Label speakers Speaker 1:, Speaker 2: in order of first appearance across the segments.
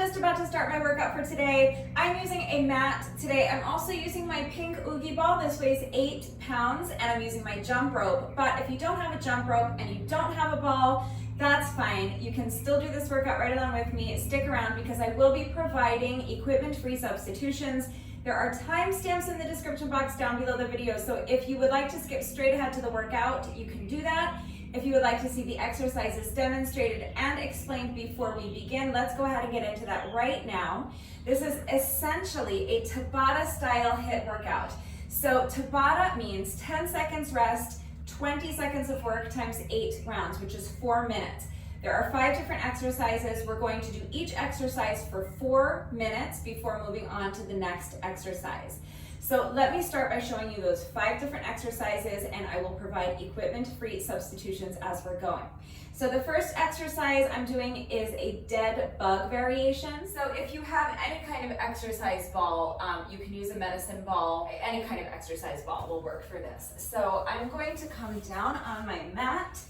Speaker 1: just about to start my workout for today. I'm using a mat today. I'm also using my pink Oogie ball. This weighs 8 pounds, and I'm using my jump rope. But if you don't have a jump rope and you don't have a ball, that's fine. You can still do this workout right along with me. Stick around because I will be providing equipment-free substitutions. There are timestamps in the description box down below the video, so if you would like to skip straight ahead to the workout, you can do that. If you would like to see the exercises demonstrated and explained before we begin, let's go ahead and get into that right now. This is essentially a Tabata style HIIT workout. So Tabata means 10 seconds rest, 20 seconds of work times 8 rounds, which is 4 minutes. There are 5 different exercises. We're going to do each exercise for 4 minutes before moving on to the next exercise. So let me start by showing you those 5 different exercises, and I will provide equipment-free substitutions as we're going. So the first exercise I'm doing is a dead bug variation. So if you have any kind of exercise ball, you can use a medicine ball. Any kind of exercise ball will work for this. So I'm going to come down on my mat,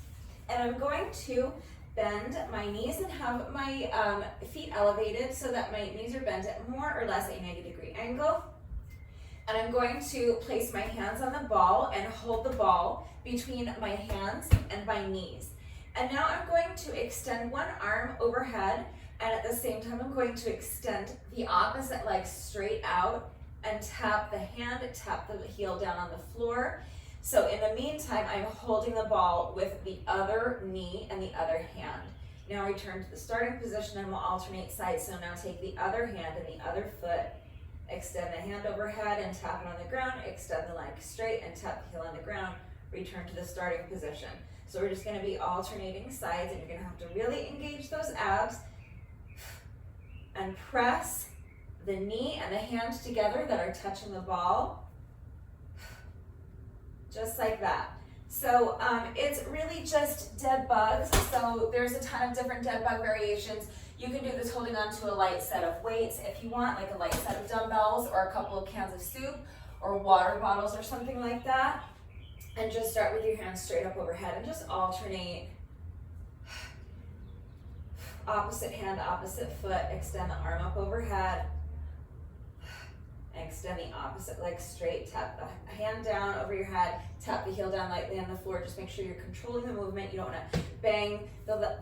Speaker 1: and I'm going to bend my knees and have my feet elevated so that my knees are bent at more or less a 90-degree angle. And I'm going to place my hands on the ball and hold the ball between my hands and my knees. And now I'm going to extend one arm overhead, and at the same time I'm going to extend the opposite leg straight out and tap the hand, tap the heel down on the floor. So in the meantime, I'm holding the ball with the other knee and the other hand. Now return to the starting position and we'll alternate sides. So now take the other hand and the other foot, extend the hand overhead and tap it on the ground, extend the leg straight and tap the heel on the ground, return to the starting position. So we're just gonna be alternating sides, and you're gonna have to really engage those abs and press the knee and the hand together that are touching the ball, just like that. So it's really just dead bugs. So there's a ton of different dead bug variations. You can do this holding on to a light set of weights if you want, like a light set of dumbbells or a couple of cans of soup or water bottles or something like that. And just start with your hands straight up overhead and just alternate. Opposite hand, opposite foot, extend the arm up overhead. Extend the opposite leg straight, tap the hand down over your head, tap the heel down lightly on the floor. Just make sure you're controlling the movement. You don't want to bang the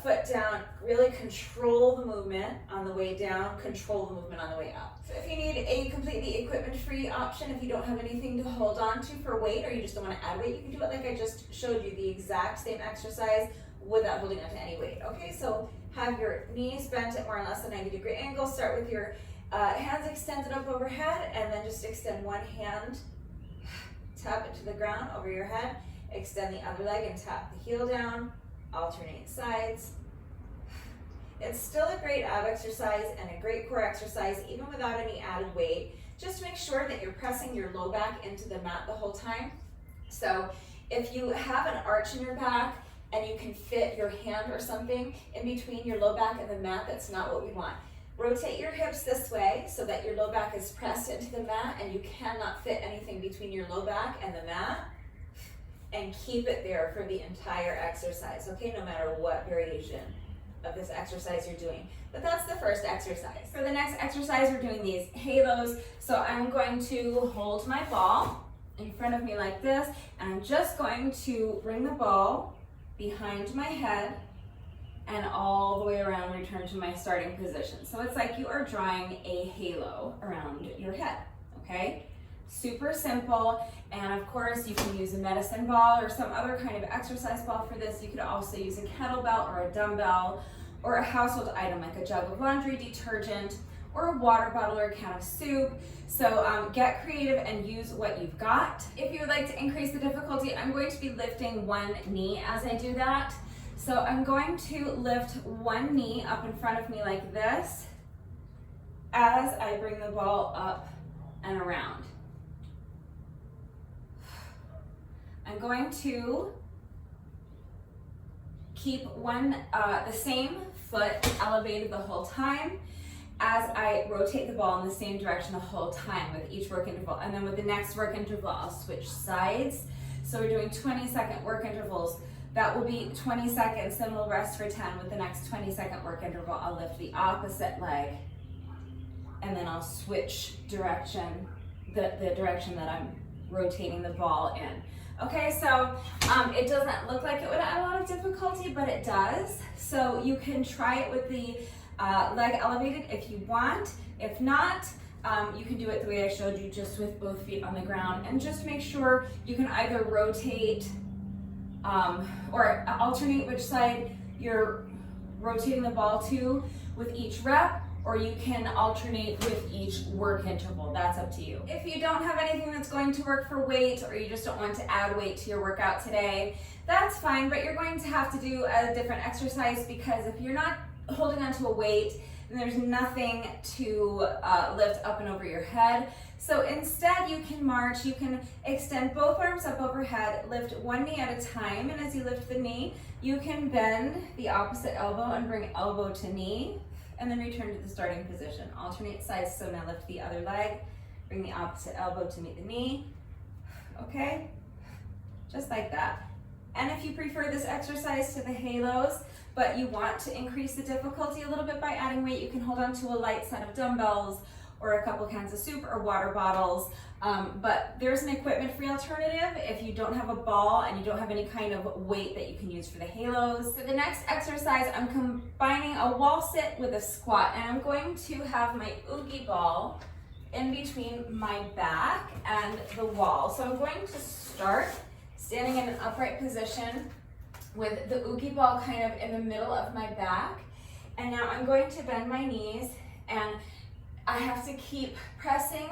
Speaker 1: foot down. Really control the movement on the way down, control the movement on the way up. So if you need a completely equipment-free option, if you don't have anything to hold on to for weight, or you just don't want to add weight, you can do it like I just showed you, the exact same exercise without holding on to any weight. Okay, so have your knees bent at more or less a 90-degree angle. Start with your hands extended up overhead, and then just extend one hand, tap it to the ground over your head, extend the other leg and tap the heel down, alternate sides. It's still a great ab exercise and a great core exercise even without any added weight. Just make sure that you're pressing your low back into the mat the whole time. So if you have an arch in your back and you can fit your hand or something in between your low back and the mat, that's not what we want. Rotate your hips this way so that your low back is pressed into the mat and you cannot fit anything between your low back and the mat, and keep it there for the entire exercise, okay, no matter what variation of this exercise you're doing. But that's the first exercise. For the next exercise, we're doing these halos. So I'm going to hold my ball in front of me like this, and I'm just going to bring the ball behind my head and all the way around, return to my starting position. So it's like you are drawing a halo around your head, okay? Super simple, and of course you can use a medicine ball or some other kind of exercise ball for this. You could also use a kettlebell or a dumbbell or a household item like a jug of laundry detergent or a water bottle or a can of soup. So get creative and use what you've got. If you would like to increase the difficulty, I'm going to be lifting one knee as I do that. So I'm going to lift one knee up in front of me like this as I bring the ball up and around. I'm going to keep the same foot elevated the whole time as I rotate the ball in the same direction the whole time with each work interval. And then with the next work interval, I'll switch sides. So we're doing 20-second work intervals That will be 20 seconds, then we'll rest for 10. With the next 20-second work interval, I'll lift the opposite leg, and then I'll switch direction, the direction that I'm rotating the ball in. Okay, so it doesn't look like it would add a lot of difficulty, but it does. So you can try it with the leg elevated if you want. If not, you can do it the way I showed you, just with both feet on the ground, and just make sure you can either rotate or alternate which side you're rotating the ball to with each rep, or you can alternate with each work interval. That's up to you. If you don't have anything that's going to work for weight, or you just don't want to add weight to your workout today, that's fine, but you're going to have to do a different exercise, because if you're not holding onto a weight, then there's nothing to lift up and over your head. So instead, you can march, you can extend both arms up overhead, lift one knee at a time, and as you lift the knee, you can bend the opposite elbow and bring elbow to knee, and then return to the starting position. Alternate sides, so now lift the other leg, bring the opposite elbow to meet the knee, okay? Just like that. And if you prefer this exercise to the halos, but you want to increase the difficulty a little bit by adding weight, you can hold on to a light set of dumbbells or a couple cans of soup or water bottles. But there's an equipment-free alternative if you don't have a ball and you don't have any kind of weight that you can use for the halos. For the next exercise, I'm combining a wall sit with a squat, and I'm going to have my oogie ball in between my back and the wall. So I'm going to start standing in an upright position with the oogie ball kind of in the middle of my back. And now I'm going to bend my knees, and I have to keep pressing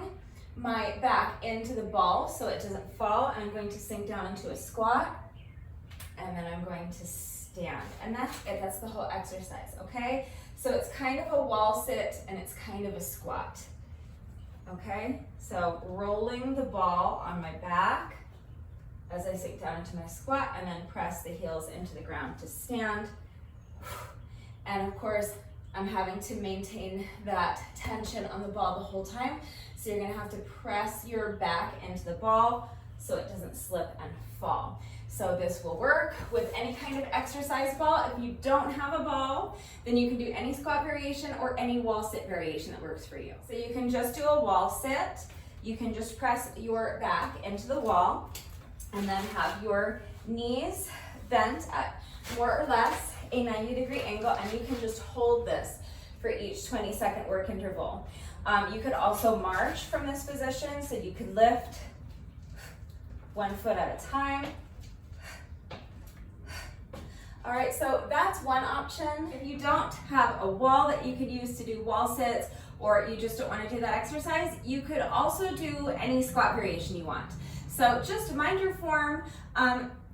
Speaker 1: my back into the ball so it doesn't fall, and I'm going to sink down into a squat, and then I'm going to stand. And that's it, that's the whole exercise, okay? So it's kind of a wall sit and it's kind of a squat, okay? So rolling the ball on my back as I sink down into my squat, and then press the heels into the ground to stand. And of course, I'm having to maintain that tension on the ball the whole time. So you're gonna have to press your back into the ball so it doesn't slip and fall. So this will work with any kind of exercise ball. If you don't have a ball, then you can do any squat variation or any wall sit variation that works for you. So you can just do a wall sit. You can just press your back into the wall, and then have your knees bent at more or less a 90-degree angle, and you can just hold this for each 20-second work interval. You could also march from this position, so you could lift one foot at a time. All right, so that's one option. If you don't have a wall that you could use to do wall sits, or you just don't want to do that exercise, you could also do any squat variation you want. So just mind your form.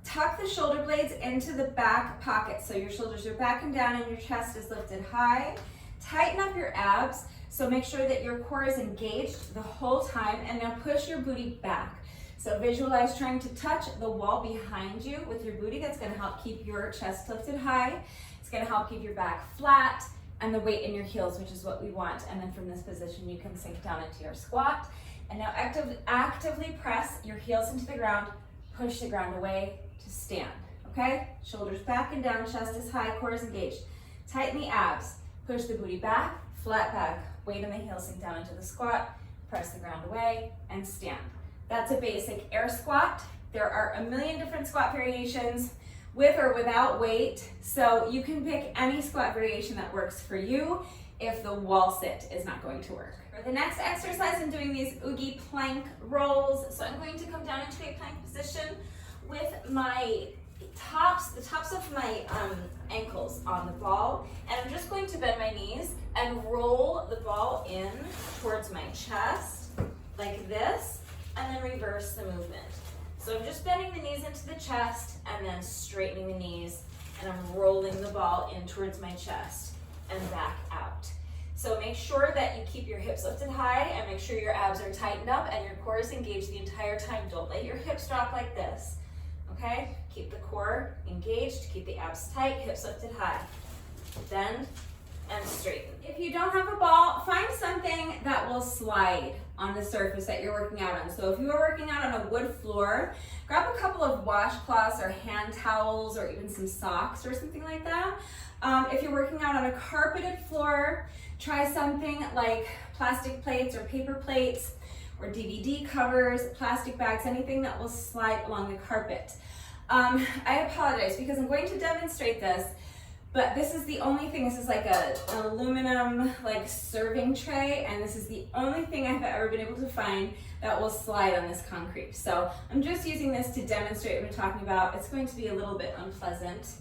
Speaker 1: Tuck the shoulder blades into the back pocket, so your shoulders are back and down and your chest is lifted high. Tighten up your abs, so make sure that your core is engaged the whole time, and now push your booty back. So visualize trying to touch the wall behind you with your booty. That's going to help keep your chest lifted high. It's going to help keep your back flat and the weight in your heels, which is what we want. And then from this position, you can sink down into your squat. And now actively press your heels into the ground, push the ground away to stand, okay? Shoulders back and down, chest is high, core is engaged. Tighten the abs, push the booty back, flat back, weight in the heels, sink down into the squat, press the ground away, and stand. That's a basic air squat. There are a million different squat variations with or without weight, so you can pick any squat variation that works for you if the wall sit is not going to work. For the next exercise, I'm doing these oogie plank rolls. So I'm going to come down into a plank position with my the tops of my ankles on the ball, and I'm just going to bend my knees and roll the ball in towards my chest like this, and then reverse the movement. So I'm just bending the knees into the chest and then straightening the knees, and I'm rolling the ball in towards my chest and back out. So make sure that you keep your hips lifted high, and make sure your abs are tightened up and your core is engaged the entire time. Don't let your hips drop like this, okay? Keep the core engaged, keep the abs tight, hips lifted high. Bend and straighten. If you don't have a ball, find something that will slide on the surface that you're working out on. So if you are working out on a wood floor, grab a couple of washcloths or hand towels or even some socks or something like that. If you're working out on a carpeted floor, try something like plastic plates or paper plates or DVD covers, plastic bags, anything that will slide along the carpet. I apologize because I'm going to demonstrate this, but this is the only thing. This is like an aluminum like serving tray, and this is the only thing I've ever been able to find that will slide on this concrete. So I'm just using this to demonstrate what I'm talking about. It's going to be a little bit unpleasant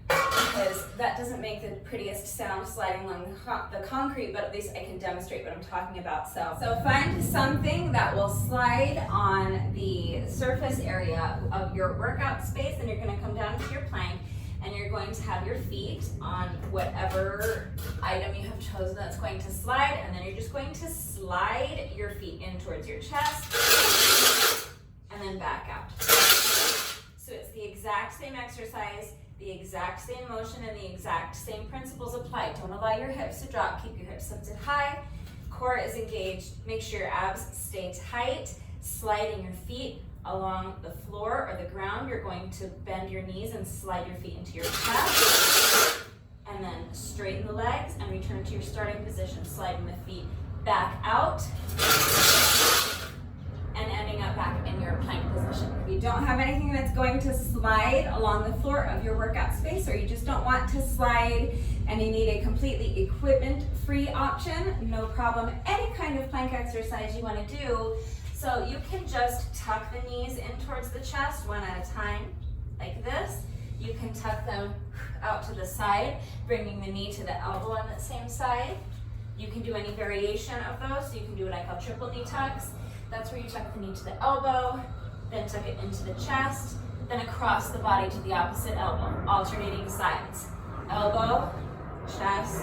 Speaker 1: because that doesn't make the prettiest sound sliding along the concrete, but at least I can demonstrate what I'm talking about. So find something that will slide on the surface area of your workout space, and you're going to come down to your plank, and you're going to have your feet on whatever item you have chosen that's going to slide, and then you're just going to slide your feet in towards your chest and then back out. So it's the exact same exercise, the exact same motion, and the exact same principles apply. Don't allow your hips to drop. Keep your hips lifted high. Core is engaged. Make sure your abs stay tight. Sliding your feet along the floor or the ground. You're going to bend your knees and slide your feet into your chest. And then straighten the legs and return to your starting position. Sliding the feet back out. And ending up back in your plank position. If you don't have anything that's going to slide along the floor of your workout space, or you just don't want to slide and you need a completely equipment-free option, no problem. Any kind of plank exercise you want to do, so you can just tuck the knees in towards the chest one at a time, like this. You can tuck them out to the side, bringing the knee to the elbow on the same side. You can do any variation of those, so you can do what I call triple knee tucks. That's where you tuck the knee to the elbow, then tuck it into the chest, then across the body to the opposite elbow, alternating sides. Elbow, chest,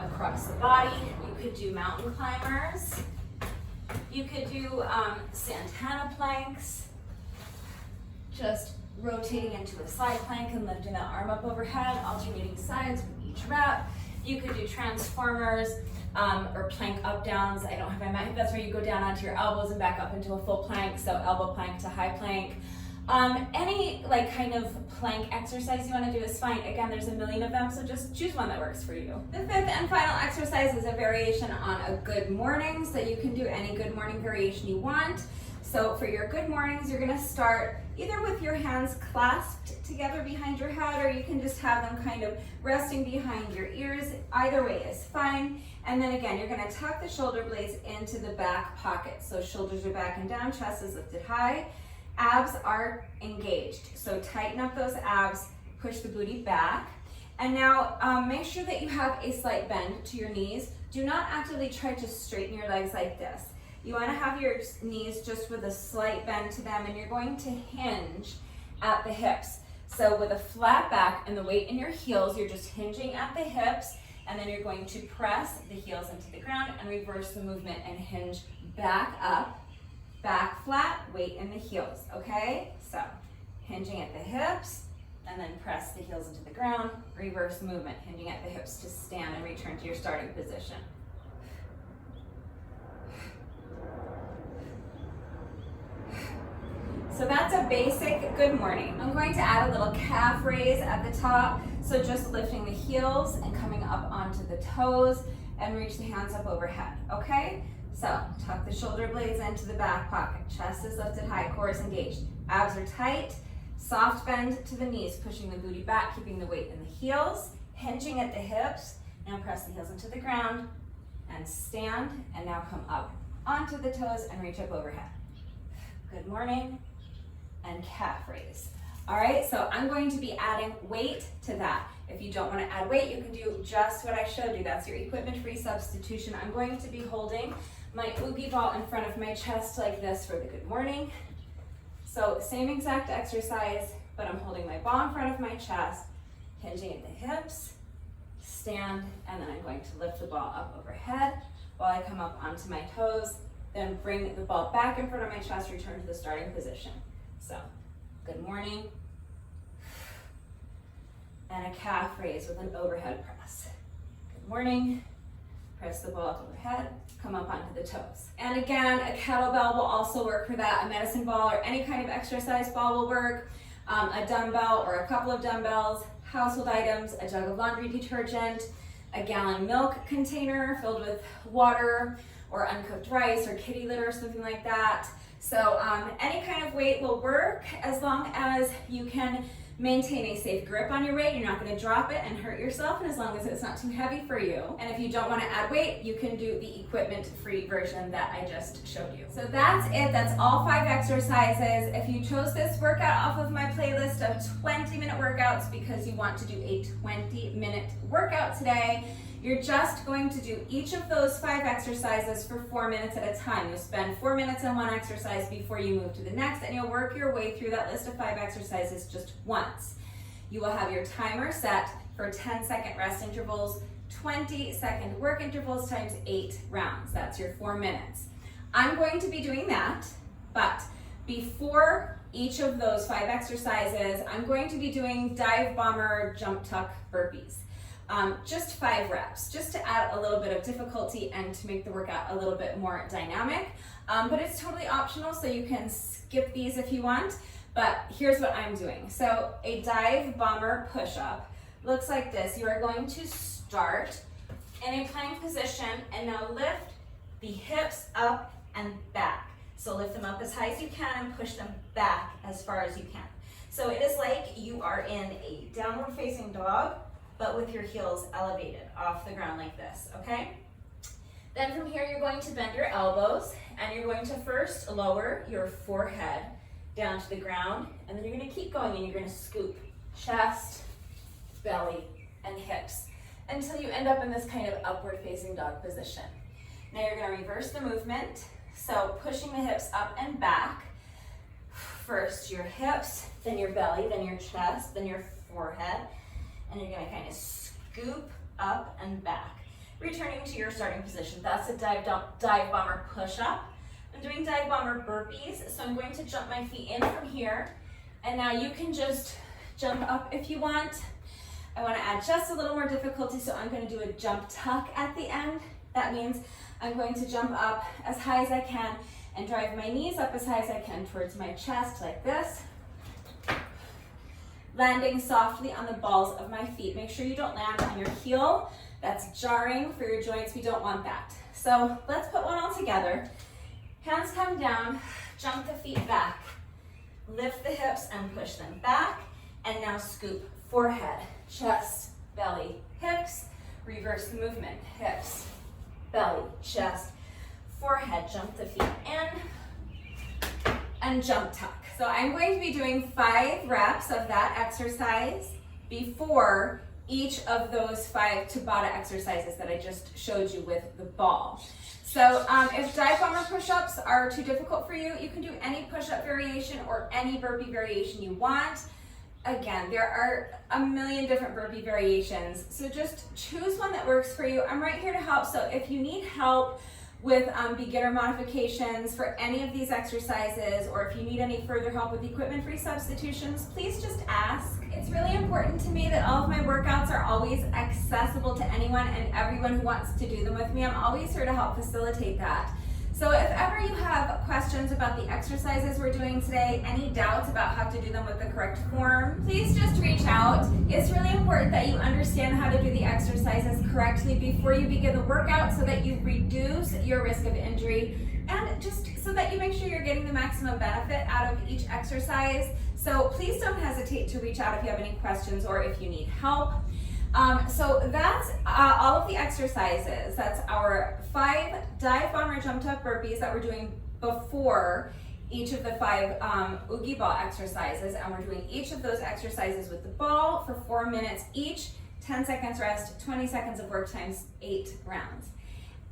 Speaker 1: across the body. You could do mountain climbers. You could do Santana planks, just rotating into a side plank and lifting that arm up overhead, alternating sides with each rep. You could do transformers. Or plank up downs. I don't have my mat. That's where you go down onto your elbows and back up into a full plank. So elbow plank to high plank. Any like kind of plank exercise you want to do is fine. Again, there's a million of them, so just choose one that works for you. The fifth and final exercise is a variation on a good morning. So you can do any good morning variation you want. So for your good mornings, you're gonna start either with your hands clasped together behind your head, or you can just have them kind of resting behind your ears. Either way is fine. And then again, you're gonna tuck the shoulder blades into the back pocket. So shoulders are back and down, chest is lifted high. Abs are engaged. So tighten up those abs, push the booty back. And now make sure that you have a slight bend to your knees. Do not actively try to straighten your legs like this. You want to have your knees just with a slight bend to them, and you're going to hinge at the hips. So with a flat back and the weight in your heels, you're just hinging at the hips, and then you're going to press the heels into the ground and reverse the movement and hinge back up, back flat, weight in the heels, okay? So hinging at the hips, and then press the heels into the ground, reverse movement, hinging at the hips to stand and return to your starting position. So that's a basic good morning. I'm going to add a little calf raise at the top. So just lifting the heels and coming up onto the toes and reach the hands up overhead, okay? So tuck the shoulder blades into the back pocket. Chest is lifted high, core is engaged. Abs are tight, soft bend to the knees, pushing the booty back, keeping the weight in the heels, hinging at the hips. Now press the heels into the ground and stand, and now come up onto the toes and reach up overhead. Good morning. And calf raise. All right, so I'm going to be adding weight to that. If you don't want to add weight, you can do just what I showed you. That's your equipment-free substitution. I'm going to be holding my Oogie ball in front of my chest like this for the good morning. So same exact exercise, but I'm holding my ball in front of my chest, hinging at the hips, stand, and then I'm going to lift the ball up overhead while I come up onto my toes, then bring the ball back in front of my chest, return to the starting position. So, good morning, and a calf raise with an overhead press. Good Good morning. Press the ball up overhead, come up onto the toes. And again, a kettlebell will also work for that. A medicine ball or any kind of exercise ball will work. A dumbbell or a couple of dumbbells, household items, a jug of laundry detergent, a gallon milk container filled with water or uncooked rice or kitty litter or something like that. So any kind of weight will work as long as you can maintain a safe grip on your weight. You're not going to drop it and hurt yourself, and as long as it's not too heavy for you. And if you don't want to add weight, you can do the equipment-free version that I just showed you. So that's it. That's all 5 exercises. If you chose this workout off of my playlist of 20-minute workouts because you want to do a 20-minute workout today, you're just going to do each of those 5 exercises for 4 minutes at a time. You'll spend 4 minutes on one exercise before you move to the next, and you'll work your way through that list of 5 exercises just once. You will have your timer set for 10-second rest intervals, 20-second work intervals times 8 rounds. That's your 4 minutes. I'm going to be doing that, but before each of those 5 exercises, I'm going to be doing Divebomber jump tuck burpees. Just 5 reps, just to add a little bit of difficulty and to make the workout a little bit more dynamic. But it's totally optional, so you can skip these if you want. But here's what I'm doing. So a Divebomber push-up looks like this. You are going to start in a plank position and now lift the hips up and back. So lift them up as high as you can and push them back as far as you can. So it is like you are in a downward facing dog, but with your heels elevated off the ground like this, okay? Then from here, you're going to bend your elbows, and you're going to first lower your forehead down to the ground, and then you're gonna keep going, and you're gonna scoop chest, belly, and hips until you end up in this kind of upward facing dog position. Now you're gonna reverse the movement, so pushing the hips up and back. First your hips, then your belly, then your chest, then your forehead, and you're gonna kind of scoop up and back, returning to your starting position. That's a Divebomber push-up. I'm doing Divebomber burpees, so I'm going to jump my feet in from here, and now you can just jump up if you want. I want to add just a little more difficulty, so I'm going to do a jump tuck at the end. That means I'm going to jump up as high as I can and drive my knees up as high as I can towards my chest like this, landing softly on the balls of my feet. Make sure you don't land on your heel. That's jarring for your joints. We don't want that. So let's put one all together. Hands come down, jump the feet back, lift the hips and push them back, and now scoop forehead, chest, belly, hips, reverse the movement, hips, belly, chest, forehead, jump the feet in, and jump tuck. So I'm going to be doing 5 reps of that exercise before each of those 5 Tabata exercises that I just showed you with the ball. So if Divebomber push-ups are too difficult for you, you can do any push-up variation or any burpee variation you want. Again, there are a million different burpee variations, so just choose one that works for you. I'm right here to help, so if you need help with beginner modifications for any of these exercises, or if you need any further help with equipment-free substitutions, please just ask. It's really important to me that all of my workouts are always accessible to anyone and everyone who wants to do them with me. I'm always here to help facilitate that. So if ever you have questions about the exercises we're doing today, any doubts about how to do them with the correct form, please just reach out. It's really important that you understand how to do the exercises correctly before you begin the workout so that you reduce your risk of injury and just so that you make sure you're getting the maximum benefit out of each exercise. So please don't hesitate to reach out if you have any questions or if you need help. So that's all of the exercises. That's our 5 Divebomber jump tuck burpees that we're doing before each of the 5 Oogie Ball exercises, and we're doing each of those exercises with the ball for 4 minutes each, 10 seconds rest, 20 seconds of work times 8 rounds.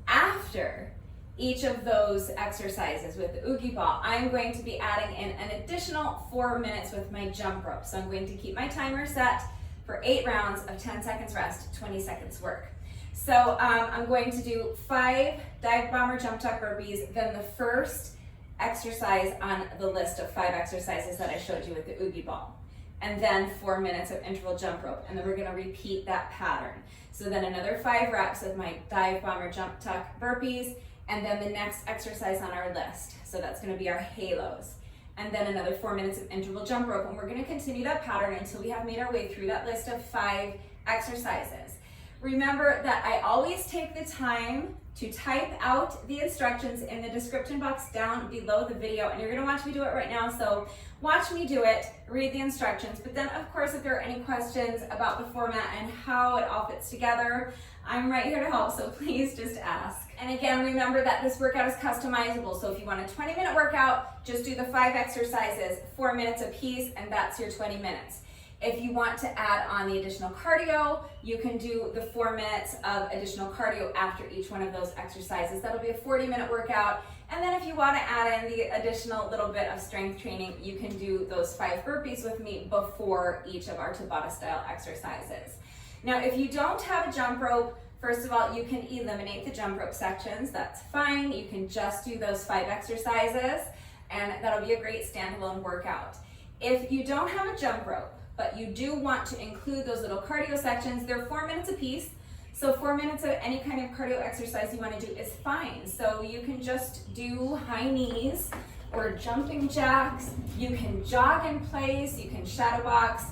Speaker 1: After each of those exercises with the Oogie Ball, I'm going to be adding in an additional 4 minutes with my jump rope. So I'm going to keep my timer set for 8 rounds of 10 seconds rest, 20 seconds work. So I'm going to do 5 Divebomber jump tuck burpees, then the first exercise on the list of 5 exercises that I showed you with the Oogie Ball. and then 4 minutes of interval jump rope. And then we're gonna repeat that pattern. So then another 5 reps of my dive bomber jump tuck burpees, and then the next exercise on our list. So that's gonna be our halos. And then another 4 minutes of interval jump rope. And we're gonna continue that pattern until we have made our way through that list of 5 exercises. Remember that I always take the time to type out the instructions in the description box down below the video, and you're gonna watch me do it right now, so watch me do it, read the instructions, but then of course if there are any questions about the format and how it all fits together, I'm right here to help, so please just ask. And again, remember that this workout is customizable, so if you want a 20-minute workout, just do the 5 exercises, 4 minutes a piece, and that's your 20 minutes. If you want to add on the additional cardio, you can do the 4 minutes of additional cardio after each one of those exercises. That'll be a 40-minute workout. And then if you want to add in the additional little bit of strength training, you can do those 5 burpees with me before each of our Tabata style exercises. Now, if you don't have a jump rope, first of all, you can eliminate the jump rope sections. That's fine. You can just do those 5 exercises, and that'll be a great standalone workout. If you don't have a jump rope, but you do want to include those little cardio sections, they're 4 minutes a piece. So 4 minutes of any kind of cardio exercise you want to do is fine. So you can just do high knees or jumping jacks. You can jog in place, you can shadow box.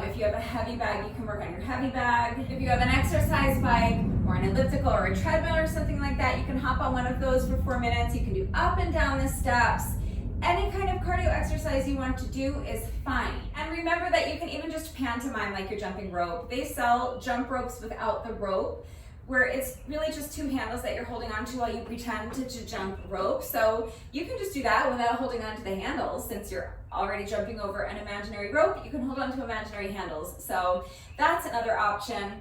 Speaker 1: If you have a heavy bag, you can work on your heavy bag. If you have an exercise bike or an elliptical or a treadmill or something like that, you can hop on one of those for 4 minutes. You can do up and down the steps. Any kind of cardio exercise you want to do is fine. And remember that you can even just pantomime like you're jumping rope. They sell jump ropes without the rope, where it's really just 2 handles that you're holding onto while you pretend to jump rope. So you can just do that without holding onto the handles. Since you're already jumping over an imaginary rope, you can hold onto imaginary handles. So that's another option.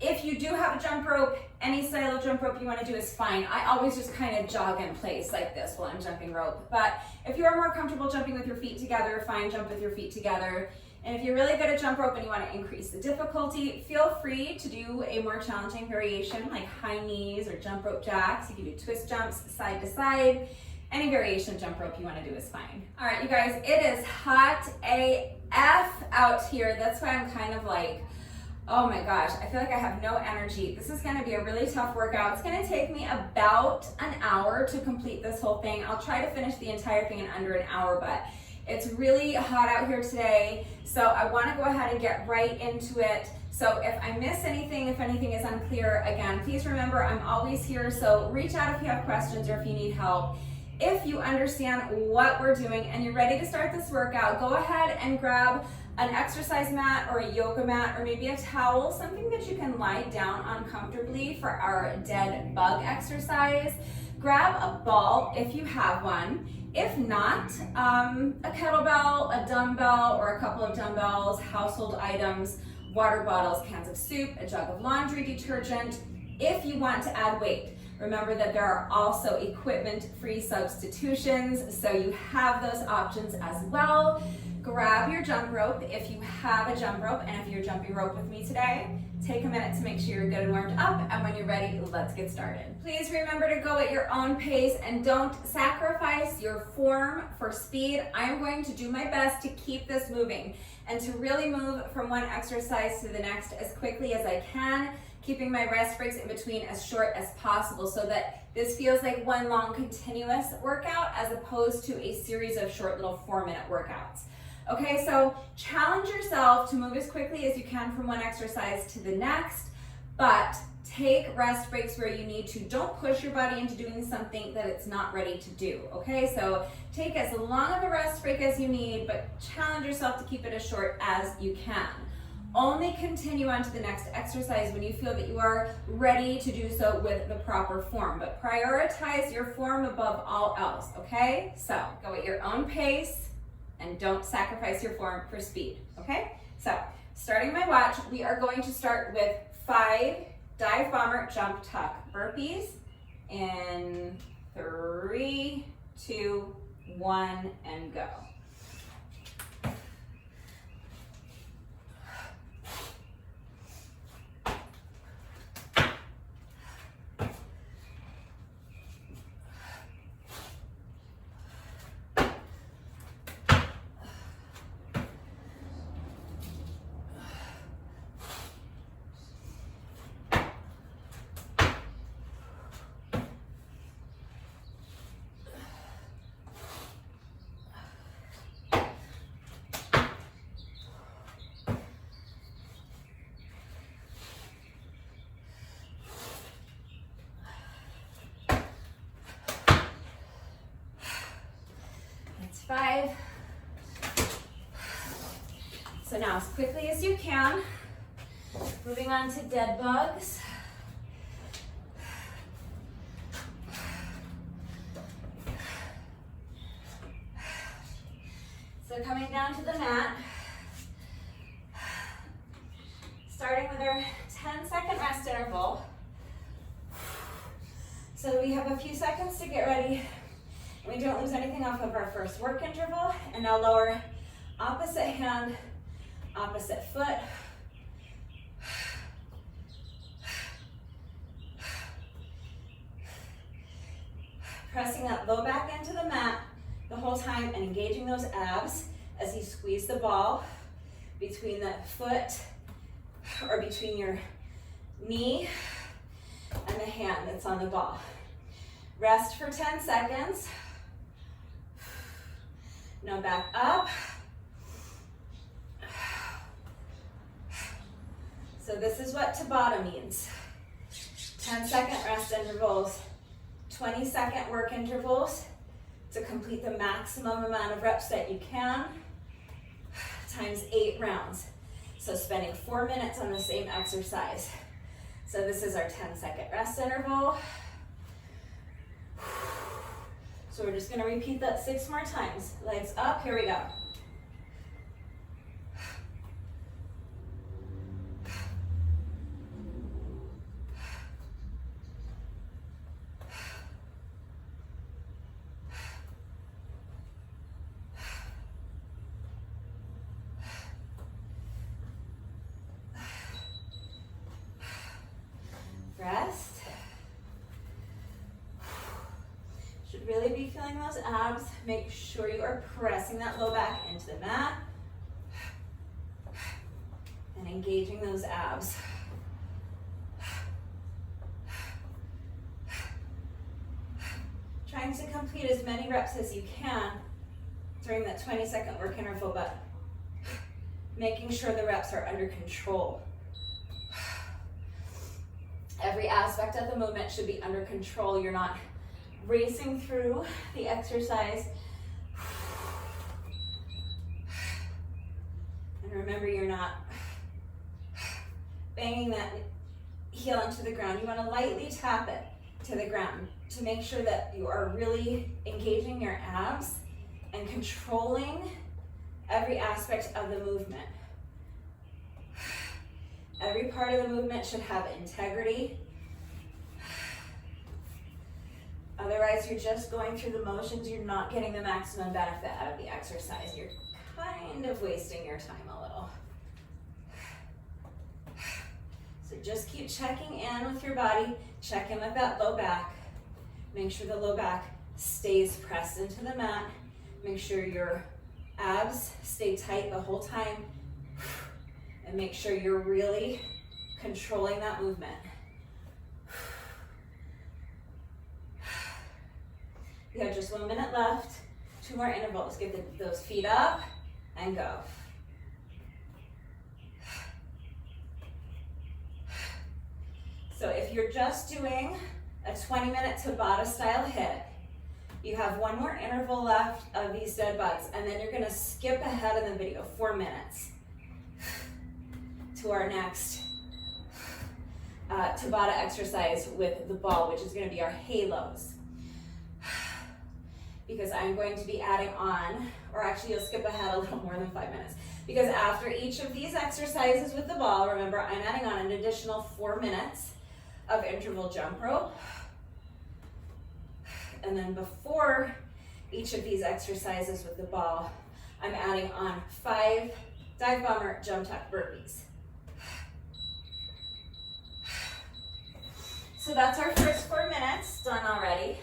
Speaker 1: If you do have a jump rope, any style of jump rope you want to do is fine. I always just kind of jog in place like this while I'm jumping rope. But if you are more comfortable jumping with your feet together, fine, jump with your feet together. And if you're really good at jump rope and you want to increase the difficulty, feel free to do a more challenging variation like high knees or jump rope jacks. You can do twist jumps side to side. Any variation of jump rope you want to do is fine. All right, you guys, it is hot AF out here. That's why I'm kind of like, oh my gosh, I feel like I have no energy. This is gonna be a really tough workout. It's gonna take me about an hour to complete this whole thing. I'll try to finish the entire thing in under an hour, but it's really hot out here today, so I wanna go ahead and get right into it. So if I miss anything, if anything is unclear, again, please remember I'm always here, so reach out if you have questions or if you need help. If you understand what we're doing and you're ready to start this workout, go ahead and grab an exercise mat or a yoga mat or maybe a towel, something that you can lie down on comfortably for our dead bug exercise. Grab a ball if you have one. If not, a kettlebell, a dumbbell, or a couple of dumbbells, household items, water bottles, cans of soup, a jug of laundry detergent. If you want to add weight, remember that there are also equipment-free substitutions, so you have those options as well. Grab your jump rope if you have a jump rope, and if you're jumping rope with me today, take a minute to make sure you're good and warmed up, and when you're ready, let's get started. Please remember to go at your own pace and don't sacrifice your form for speed. I'm going to do my best to keep this moving and to really move from one exercise to the next as quickly as I can, keeping my rest breaks in between as short as possible so that this feels like one long continuous workout as opposed to a series of short little 4-minute workouts. Okay, so challenge yourself to move as quickly as you can from one exercise to the next, but take rest breaks where you need to. Don't push your body into doing something that it's not ready to do, okay? So take as long of a rest break as you need, but challenge yourself to keep it as short as you can. Only continue on to the next exercise when you feel that you are ready to do so with the proper form, but prioritize your form above all else, okay? So go at your own pace, and don't sacrifice your form for speed, okay? So, starting my watch, we are going to start with 5 dive bomber jump tuck burpees in 3, 2, 1, and go. 5. So now as quickly as you can, moving on to dead bugs. So coming down to the mat, starting with our 10-second rest interval. So we have a few seconds to get ready. We don't lose anything off of our first work interval. And now lower opposite hand, opposite foot. Pressing that low back into the mat the whole time and engaging those abs as you squeeze the ball between the foot or between your knee and the hand that's on the ball. Rest for 10 seconds. Now back up. So this is what Tabata means. 10-second rest intervals, 20-second work intervals to complete the maximum amount of reps that you can, times 8 rounds. So spending 4 minutes on the same exercise. So this is our 10-second rest interval. So we're just gonna repeat that 6 more times. Legs up, here we go. Rest. Should really be feeling those abs. Make sure you are pressing that low back into the mat and engaging those abs. Trying to complete as many reps as you can during that 20-second work interval, but making sure the reps are under control. Every aspect of the movement should be under control. You're not racing through the exercise. And remember, you're not banging that heel into the ground. You want to lightly tap it to the ground to make sure that you are really engaging your abs and controlling every aspect of the movement. Every part of the movement should have integrity. Otherwise, you're just going through the motions. You're not getting the maximum benefit out of the exercise. You're kind of wasting your time a little. So just keep checking in with your body. Check in with that low back. Make sure the low back stays pressed into the mat. Make sure your abs stay tight the whole time. And make sure you're really controlling that movement. You have just 1 minute left. 2 more intervals. Get those feet up and go. So if you're just doing a 20-minute Tabata style hit, you have 1 more interval left of these dead bugs, and then you're gonna skip ahead in the video 4 minutes to our next Tabata exercise with the ball, which is going to be our halos. Because I'm going to be adding on, or actually you'll skip ahead a little more than 5 minutes. Because after each of these exercises with the ball, remember I'm adding on an additional 4 minutes of interval jump rope. And then before each of these exercises with the ball, I'm adding on 5 Divebomber jump tuck burpees. So that's our first 4 minutes done already.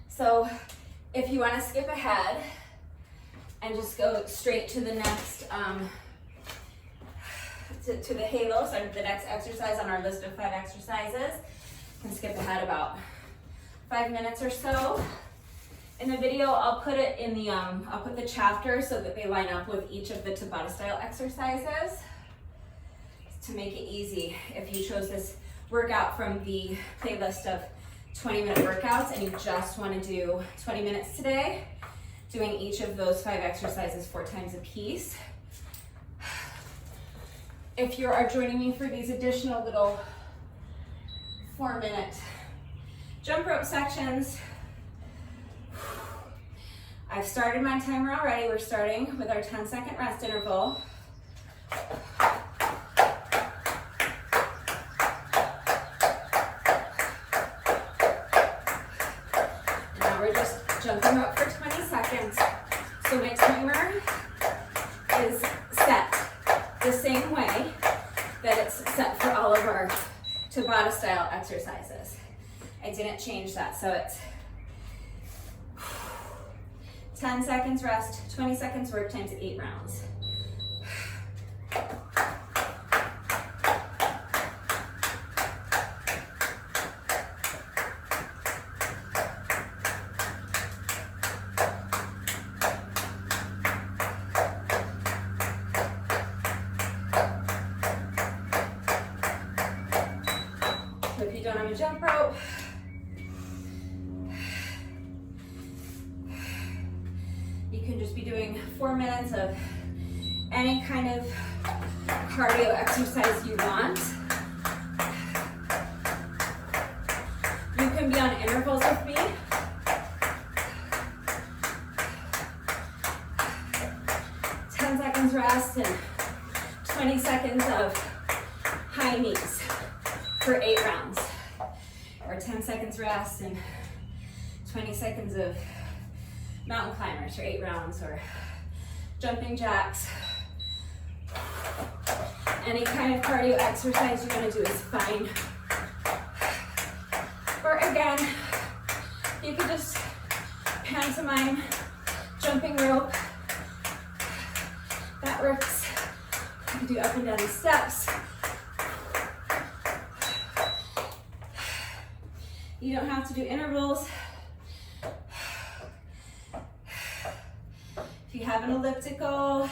Speaker 1: So if you want to skip ahead and just go straight to the next, to the halos, or the next exercise on our list of 5 exercises, you can skip ahead about 5 minutes or so. In the video, I'll put it in the, I'll put the chapter so that they line up with each of the Tabata style exercises to make it easy if you chose this workout from the playlist of 20-minute workouts and you just want to do 20 minutes today, doing each of those 5 exercises 4 times a piece. If you are joining me for these additional little 4-minute jump rope sections, I've started my timer already. We're starting with our 10-second rest interval. Now we're just jumping rope for 20 seconds. So my timer is set the same way that it's set for all of our Tabata style exercises. I didn't change that, so it's 10 seconds rest, 20 seconds work times 8 rounds. So if you don't have a jump rope, you can just be doing 4 minutes of any kind of cardio exercise you want. You can be on intervals with me. Ten seconds rest and 20 seconds of high knees for 8 rounds. Or 10 seconds rest and 20 seconds of mountain climbers for 8 rounds, or jumping jacks. Any kind of cardio exercise you want to do is fine. Or again, you could just pantomime jumping rope. That works. You can do up and down the steps. You don't have to do intervals. If you have an elliptical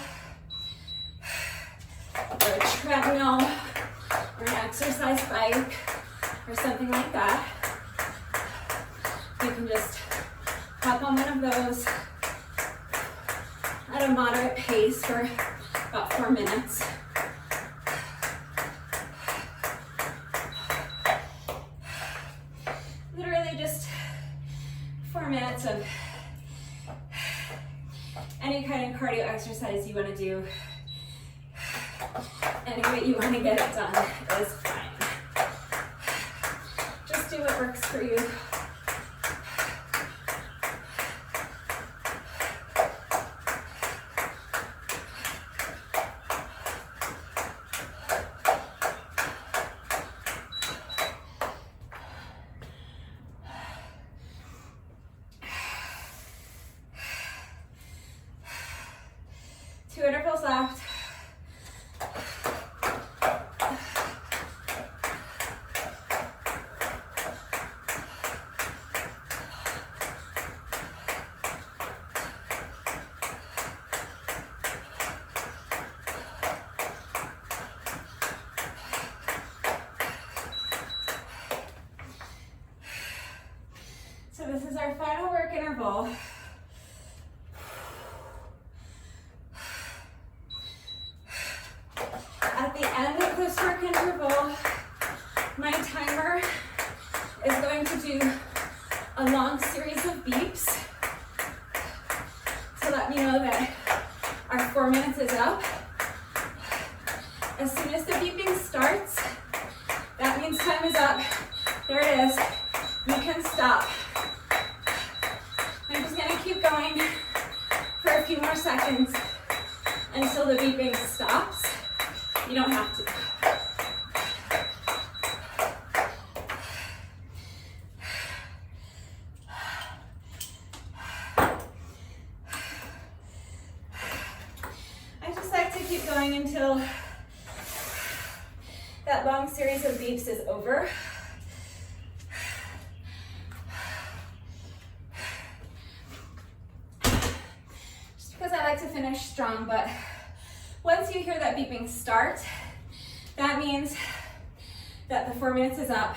Speaker 1: or a treadmill or an exercise bike or something like that, you can just hop on one of those at a moderate pace for about 4 minutes. Literally just 4 minutes of any kind of cardio exercise you want to do. Any way you want to get it done is fine. Just do what works for you. Two intervals left. So this is our final work interval. At the end of this work interval, my timer is going to do a long series of beeps to let me know that our 4 minutes is up. As soon as the beeping starts, that means time is up. There it is. You can stop. I'm just gonna keep going for a few more seconds until the beeping stops. You don't have to. I just like to keep going until that long series of beeps is over. Just because I like to finish strong, but once you hear that beeping start, that means that the 4 minutes is up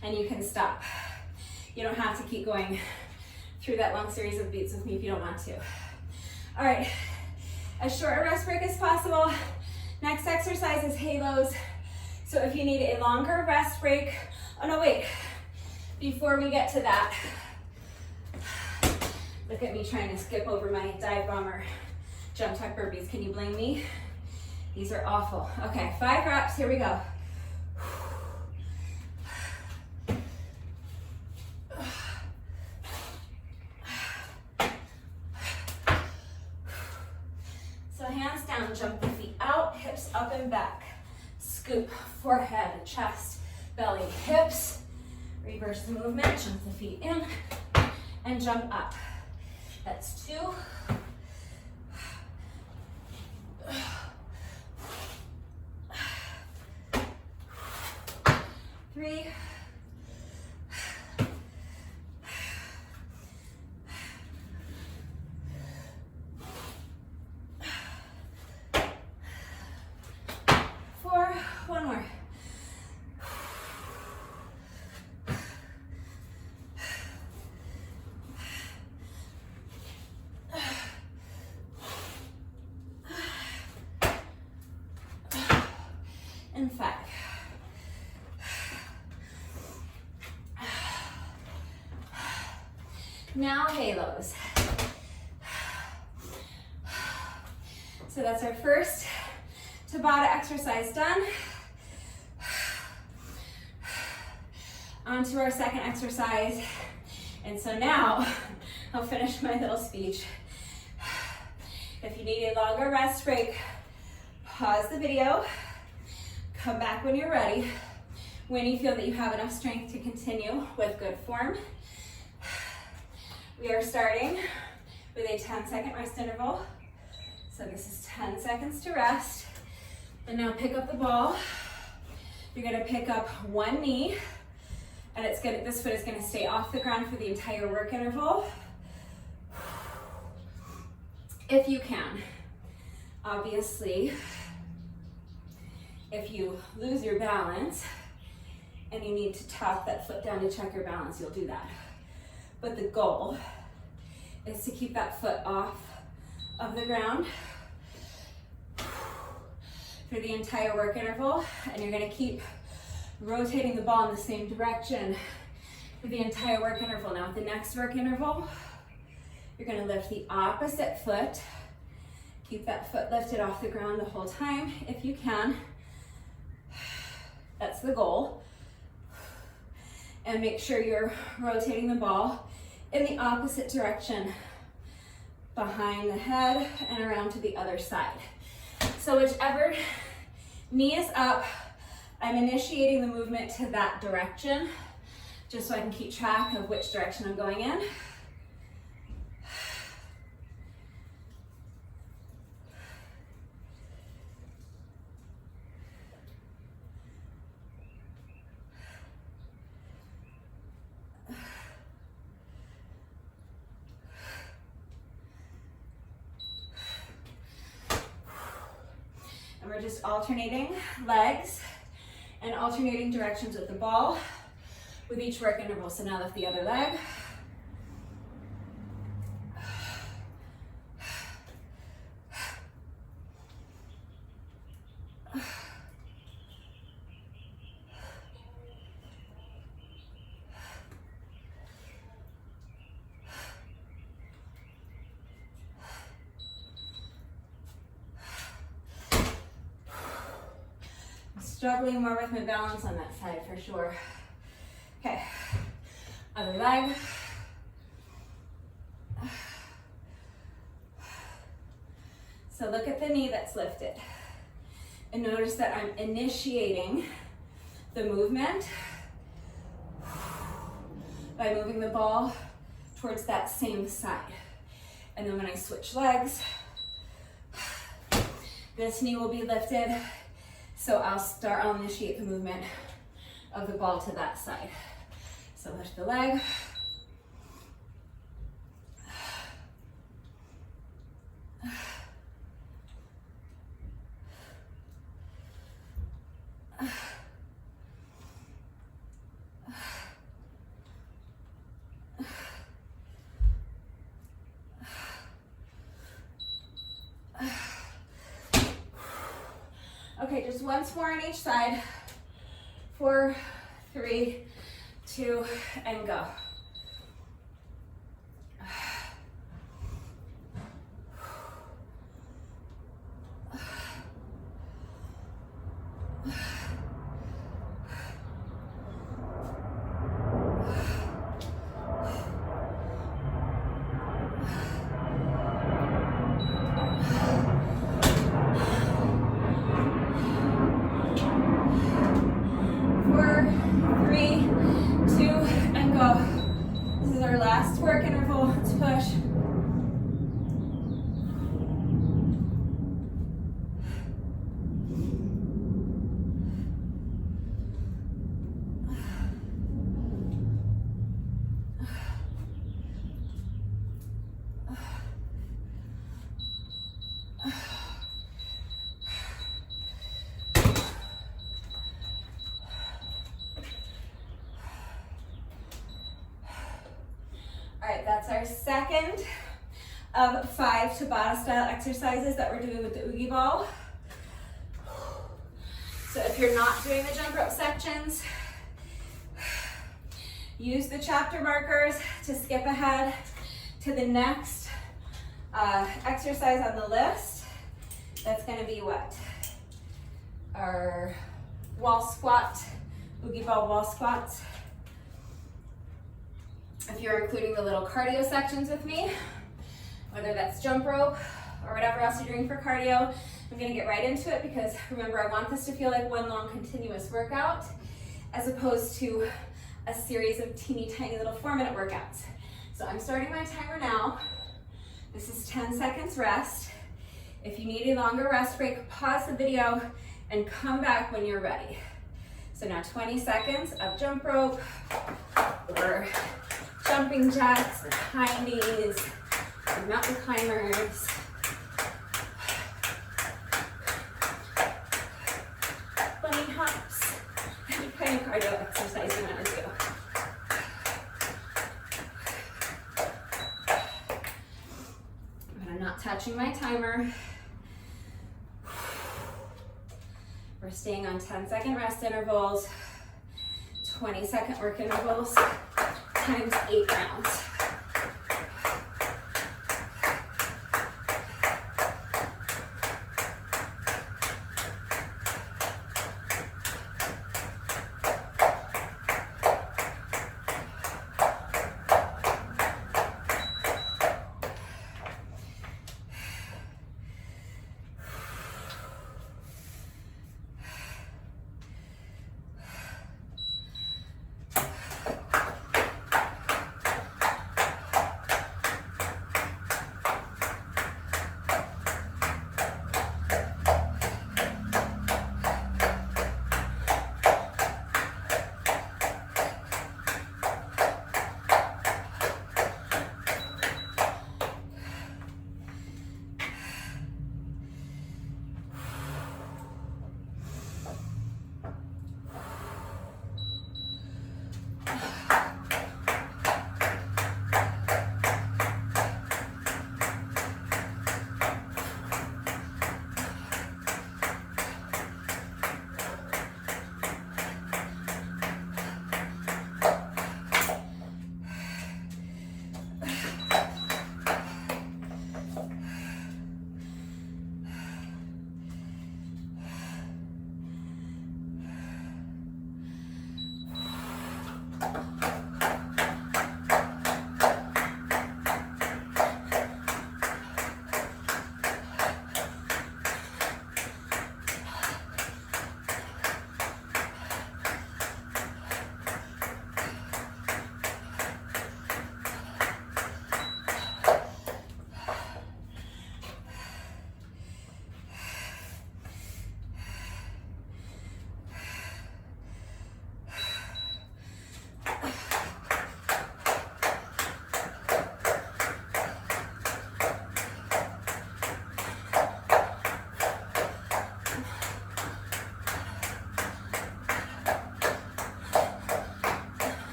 Speaker 1: and you can stop. You don't have to keep going through that long series of beats with me if you don't want to. All right, as short a rest break as possible. Next exercise is halos. So if you need a longer rest break, oh no, wait, before we get to that, look at me trying to skip over my Divebomber jump tuck burpees. Can you blame me? These are awful. Okay, 5 reps, here we go. So hands down, jump the feet out, hips up and back. Scoop, forehead, chest, belly, hips. Reverse the movement, jump the feet in and jump up. That's 2. 3. 4, one more. And 5. Now halos. So that's our first Tabata exercise done. On to our second exercise. And so now I'll finish my little speech. If you need a longer rest break, pause the video, come back when you're ready, when you feel that you have enough strength to continue with good form. We are starting with a 10-second rest interval. So this is 10 seconds to rest. And now pick up the ball. You're gonna pick up one knee, and this foot is gonna stay off the ground for the entire work interval. If you can. Obviously, if you lose your balance and you need to tap that foot down to check your balance, you'll do that. But the goal is to keep that foot off of the ground for the entire work interval, and you're gonna keep rotating the ball in the same direction for the entire work interval. Now with the next work interval, you're gonna lift the opposite foot. Keep that foot lifted off the ground the whole time if you can. That's the goal. And make sure you're rotating the ball in the opposite direction, behind the head and around to the other side. So whichever knee is up, I'm initiating the movement to that direction, just so I can keep track of which direction I'm going in. And we're just alternating legs and alternating directions with the ball with each work interval. So now lift the other leg. Struggling more with my balance on that side for sure. Okay, other leg. So look at the knee that's lifted. And notice that I'm initiating the movement by moving the ball towards that same side. And then when I switch legs, this knee will be lifted. So I'll initiate the movement of the ball to that side. So lift the leg. Okay, just once more on each side. 4, 3, 2, and go. Work interval to push. All right, that's our second of 5 Tabata style exercises that we're doing with the Oogie Ball. So if you're not doing the jump rope sections, use the chapter markers to skip ahead to the next exercise on the list. That's gonna be what? Our wall squat, Oogie Ball wall squats. If you're including the little cardio sections with me, whether that's jump rope or whatever else you're doing for cardio, I'm gonna get right into it because remember, I want this to feel like one long continuous workout as opposed to a series of teeny tiny little 4-minute workouts. So I'm starting my timer now. This is 10 seconds rest. If you need a longer rest break, pause the video and come back when you're ready. So now 20 seconds of jump rope or jumping jacks or high knees or mountain climbers. Bunny hops, any kind of cardio exercise you want to do. But I'm not touching my timer. We're staying on 10-second rest intervals, 20-second work intervals, times 8 rounds.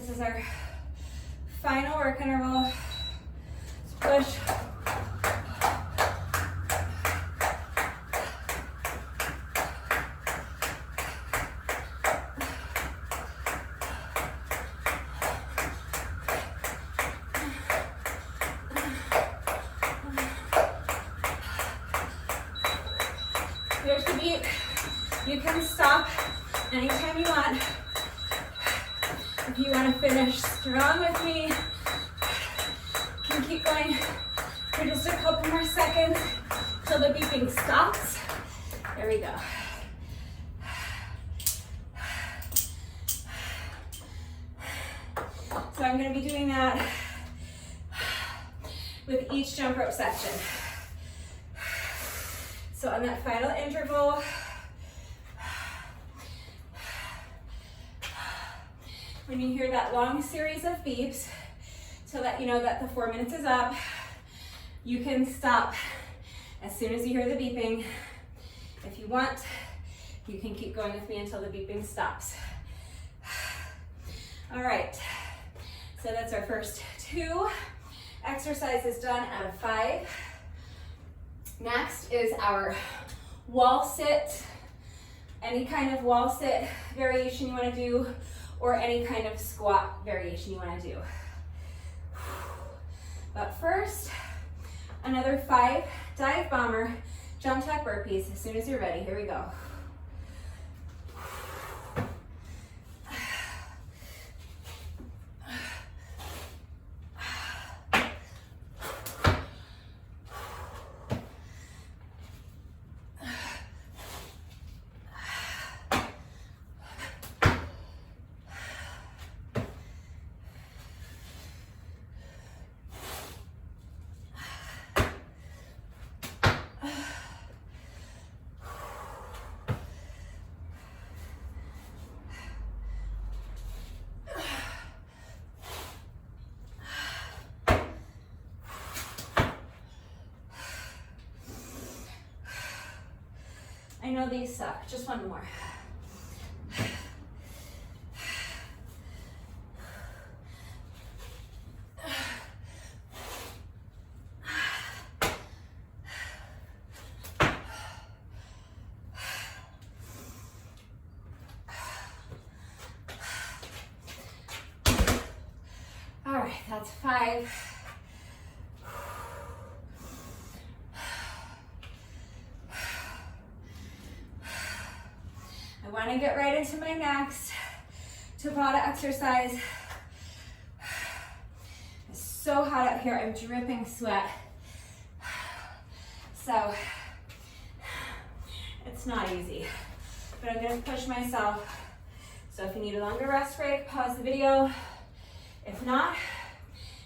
Speaker 1: This is our final work interval. Let's push. Here's the beat. You can stop anytime you want. If you want to finish strong with me, you can keep going for just a couple more seconds till the beeping stops. There we go. So I'm going to be doing that with each jump rope section. So on that final interval, when you hear that long series of beeps, to let you know that the 4 minutes is up, you can stop as soon as you hear the beeping. If you want, you can keep going with me until the beeping stops. All right, so that's our first 2 exercises done out of 5. Next is our wall sit, any kind of wall sit variation you want to do, or any kind of squat variation you want to do. But first, another 5 dive bomber jump tuck burpees as soon as you're ready. Here we go. I know these suck, just one more. All right, that's 5. I want to get right into my next Tabata exercise. It's so hot out here, I'm dripping sweat. So it's not easy, but I'm going to push myself. So if you need a longer rest break, pause the video. If not,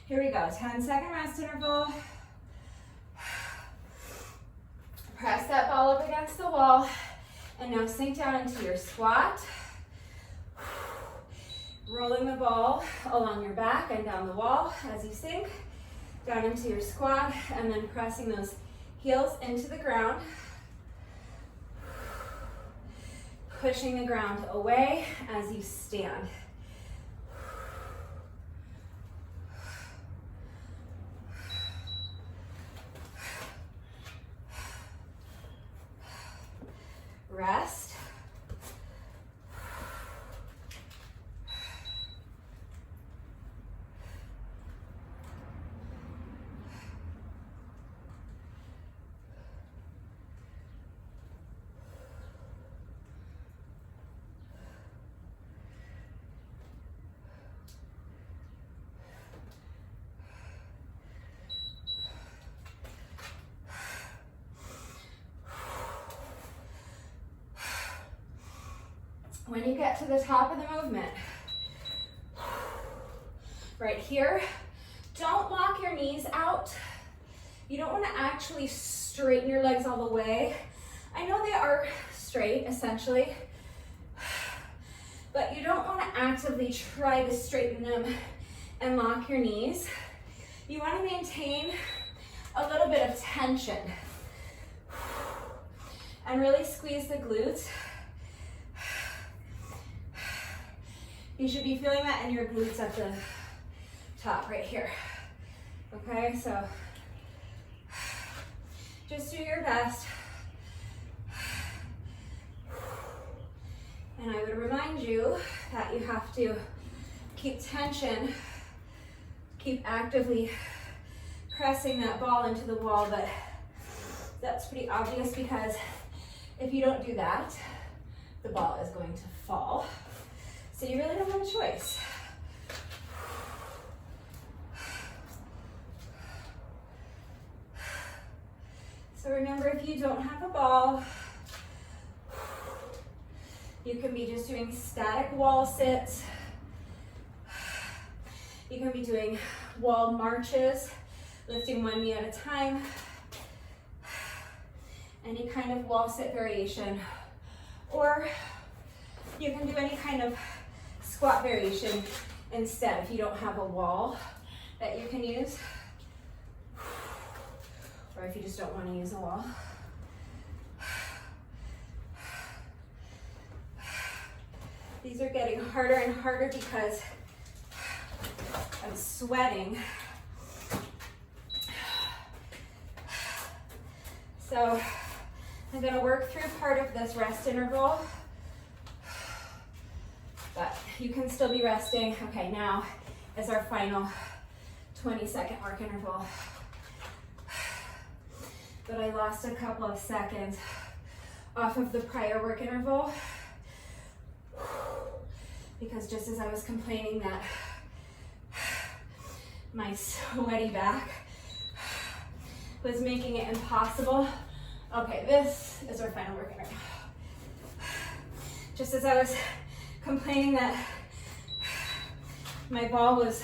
Speaker 1: here we go, 10-second rest interval. Press that ball up against the wall. And now sink down into your squat. Rolling the ball along your back and down the wall as you sink. Down into your squat and then pressing those heels into the ground. Pushing the ground away as you stand. Rest. When you get to the top of the movement, right here, don't lock your knees out. You don't want to actually straighten your legs all the way. I know they are straight, essentially, but you don't want to actively try to straighten them and lock your knees. You want to maintain a little bit of tension and really squeeze the glutes. You should be feeling that in your glutes at the top right here. Okay, so just do your best. And I would remind you that you have to keep tension, keep actively pressing that ball into the wall, but that's pretty obvious because if you don't do that, the ball is going to fall. So you really don't have a choice. So remember, if you don't have a ball, you can be just doing static wall sits. You can be doing wall marches, lifting one knee at a time. Any kind of wall sit variation. Or you can do any kind of squat variation instead if you don't have a wall that you can use. Or if you just don't want to use a wall. These are getting harder and harder because I'm sweating. So I'm going to work through part of this rest interval, but you can still be resting. Okay, now is our final 20-second work interval. But I lost a couple of seconds off of the prior work interval because just as I was complaining that my sweaty back was making it impossible. Okay, this is our final work interval. Just as I was complaining that my ball was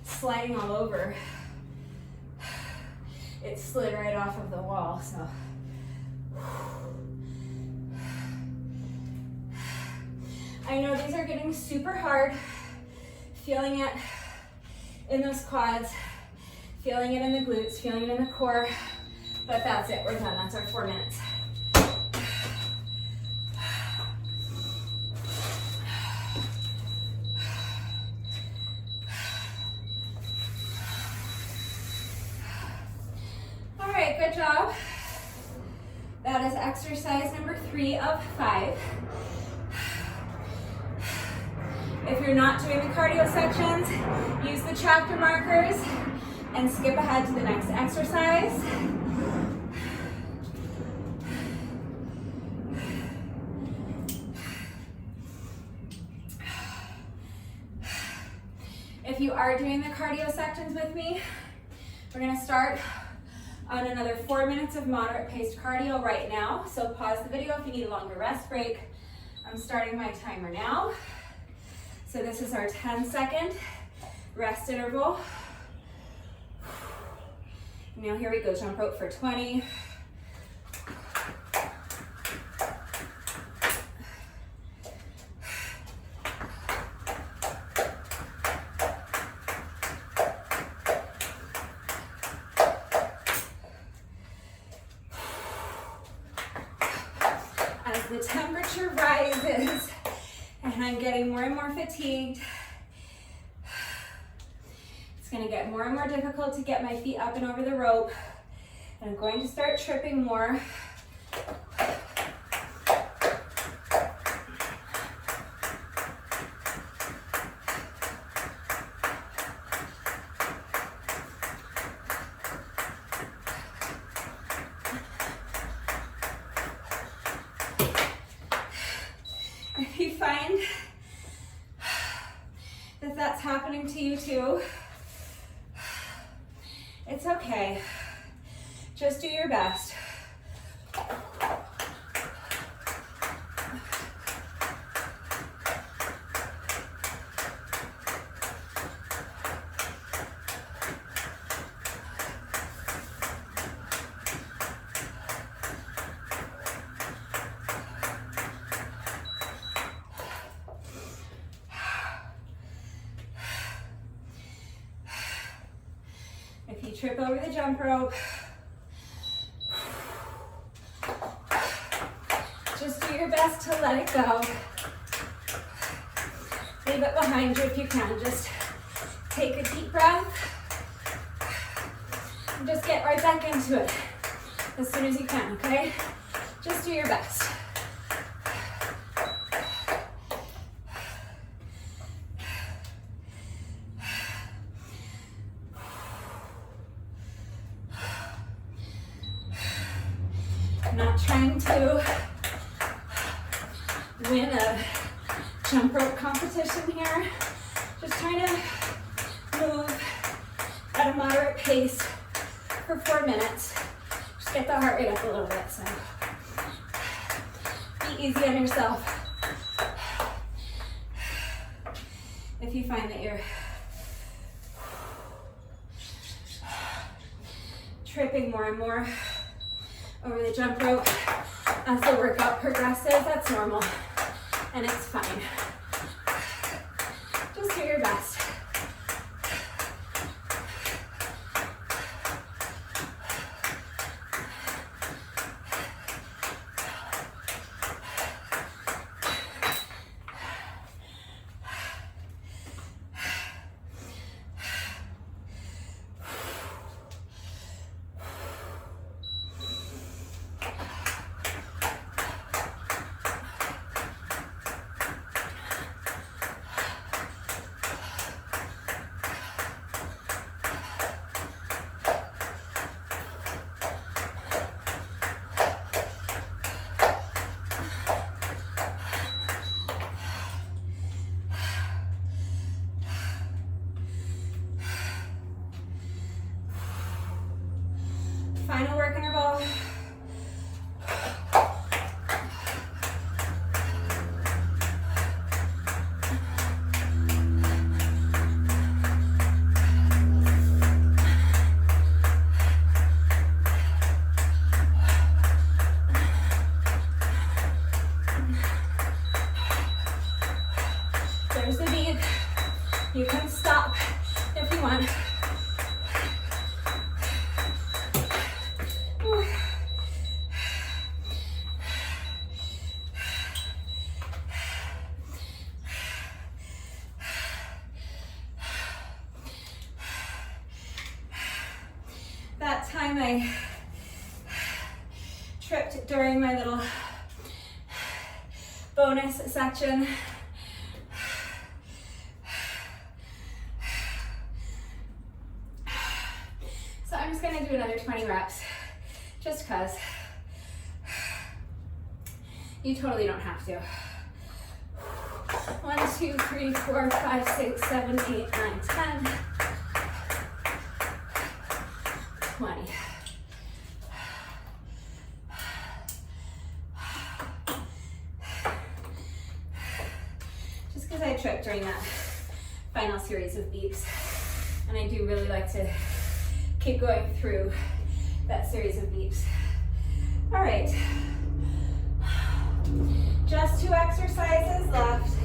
Speaker 1: sliding all over, it slid right off of the wall, so. I know these are getting super hard, feeling it in those quads, feeling it in the glutes, feeling it in the core, but that's it, we're done, that's our 4 minutes. All right, good job. That is exercise number 3 of 5. If you're not doing the cardio sections, use the chapter markers and skip ahead to the next exercise. If you are doing the cardio sections with me, we're going to start on another 4 minutes of moderate paced cardio right now. So pause the video if you need a longer rest break. I'm starting my timer now. So this is our 10-second rest interval. Now here we go, jump rope for 20. As the temperature rises, and I'm getting more and more fatigued, it's going to get more and more difficult to get my feet up and over the rope. And I'm going to start tripping more. If you find that that's happening to you too, it's okay. Just do your best. If you trip over the jump rope, just do your best to let it go. leave it behind you if you can. Just take a deep breath and just get right back into it as soon as you can, okay? Just do your best. I'm not trying to win a jump rope competition here. Just trying to move at a moderate pace for 4 minutes. Just get the heart rate up a little bit. So be easy on yourself. If you find that you're tripping more and more over the jump rope as the workout progresses, that's normal and it's fine. Just do your best. Final work interval. There's the beat. You can stop if you want. That time I tripped during my little bonus section. So I'm just gonna do another 20 reps, just cause. You totally don't have to. 1, 2, 3, 4, 5, 6, 7, 8, 9, 10. 20. Just because I tripped during that final series of beeps, and I do really like to keep going through that series of beeps. All right, just 2 exercises left.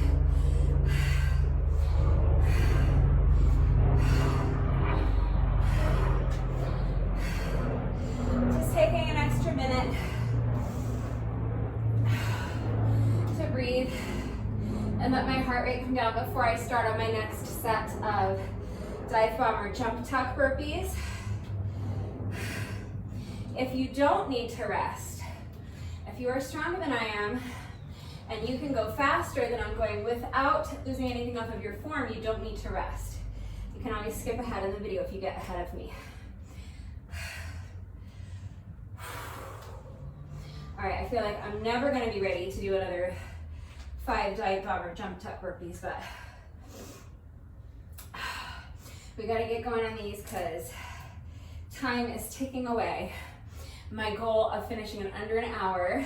Speaker 1: Taking an extra minute to breathe and let my heart rate come down before I start on my next set of Divebomber jump tuck burpees. If you don't need to rest, if you are stronger than I am and you can go faster than I'm going without losing anything off of your form, you don't need to rest. You can always skip ahead in the video if you get ahead of me. All right, I feel like I'm never gonna be ready to do another 5 Divebomber jump tuck burpees, but we gotta get going on these because time is ticking away. My goal of finishing in under an hour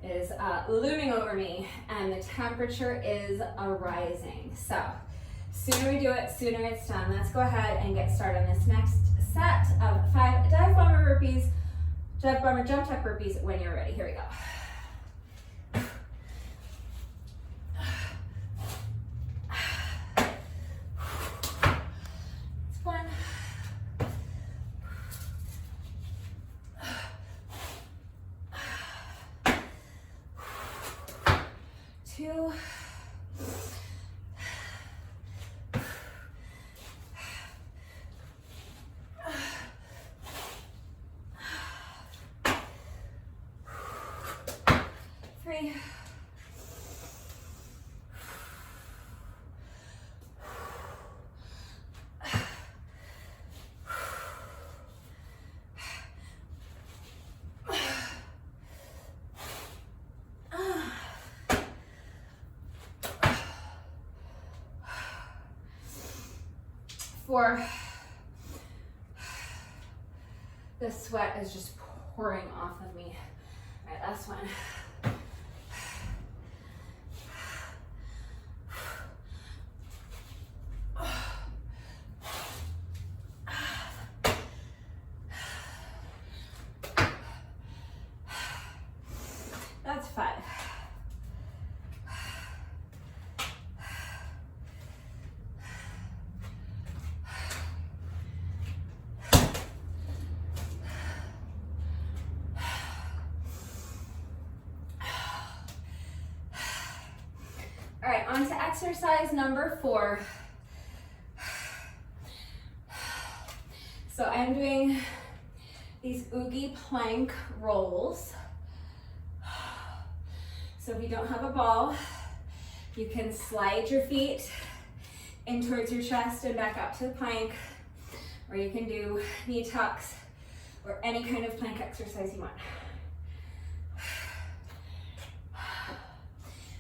Speaker 1: is looming over me, and the temperature is rising. So sooner we do it, sooner it's done. Let's go ahead and get started on this next set of 5 Divebomber burpees. Divebomber jump tuck burpees when you're ready. Here we go. It's 1. 2. 4. The sweat is just pouring off of me. All right, last one. That's 5. All right, on to exercise number 4. So I'm doing these oogie plank rolls. So if you don't have a ball, you can slide your feet in towards your chest and back up to the plank, or you can do knee tucks or any kind of plank exercise you want.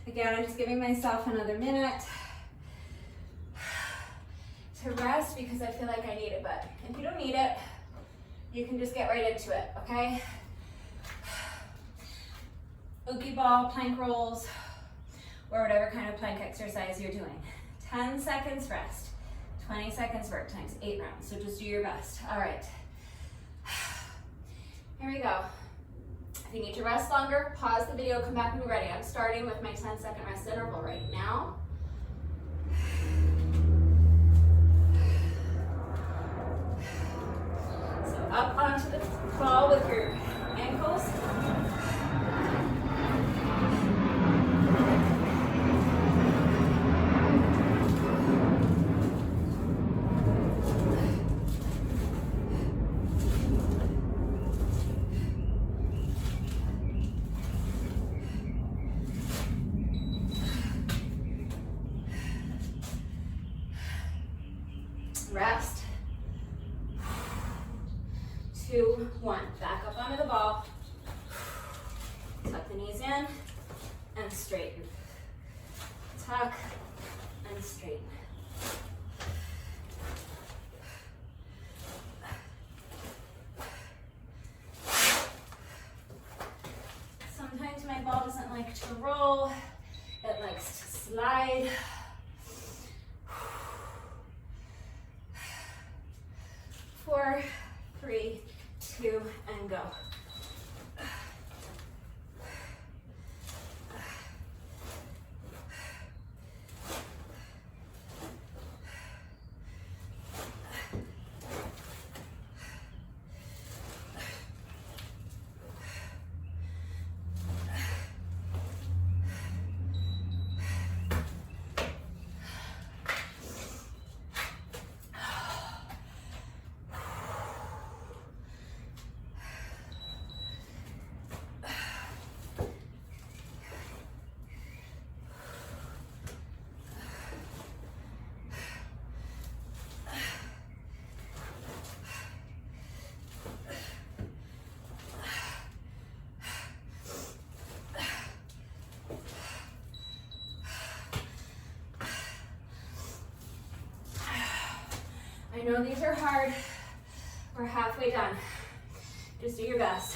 Speaker 1: Again, I'm just giving myself another minute to rest because I feel like I need it, but if you don't need it, you can just get right into it, okay? Oogie ball, plank rolls, or whatever kind of plank exercise you're doing. 10 seconds rest, 20 seconds work times 8 rounds, so just do your best. All right, here we go. If you need to rest longer, pause the video, come back when you're ready. I'm starting with my 10-second rest interval right now. So up onto the ball with your ankles. Rest. 2, 1. Back up onto the ball. Tuck the knees in and straighten. Tuck and straighten. Sometimes my ball doesn't like to roll. It likes to slide. 4, 3, 2, and go. I know these are hard. We're halfway done. Just do your best.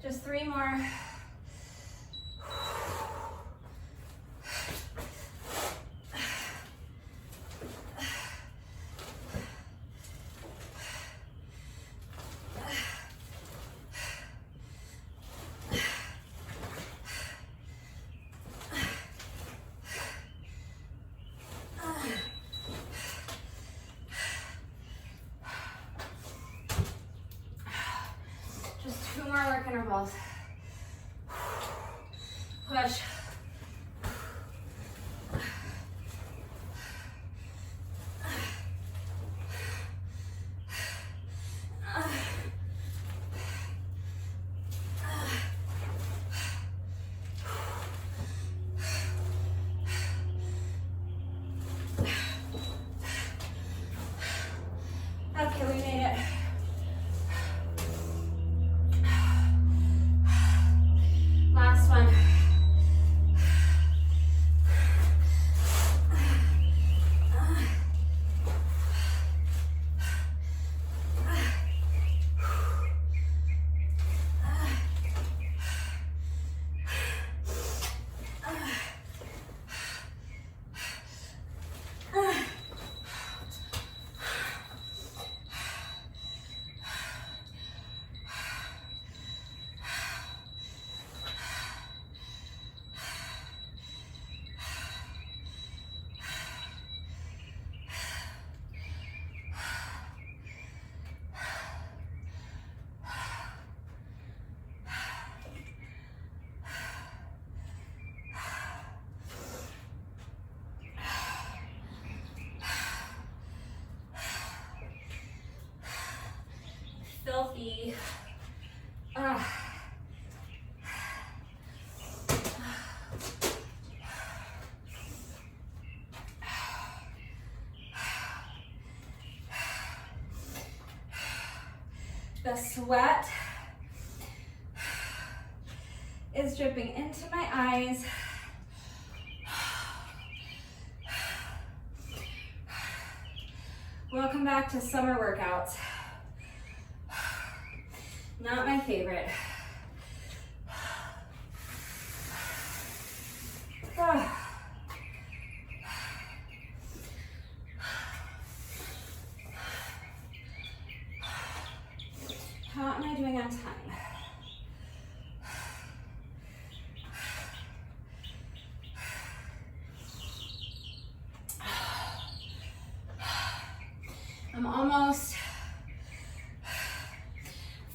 Speaker 1: Just 3 more. Just 2 more work intervals. Push. filthy. The sweat is dripping into my eyes. Welcome back to summer workouts. Not my favorite. How am I doing on time? I'm almost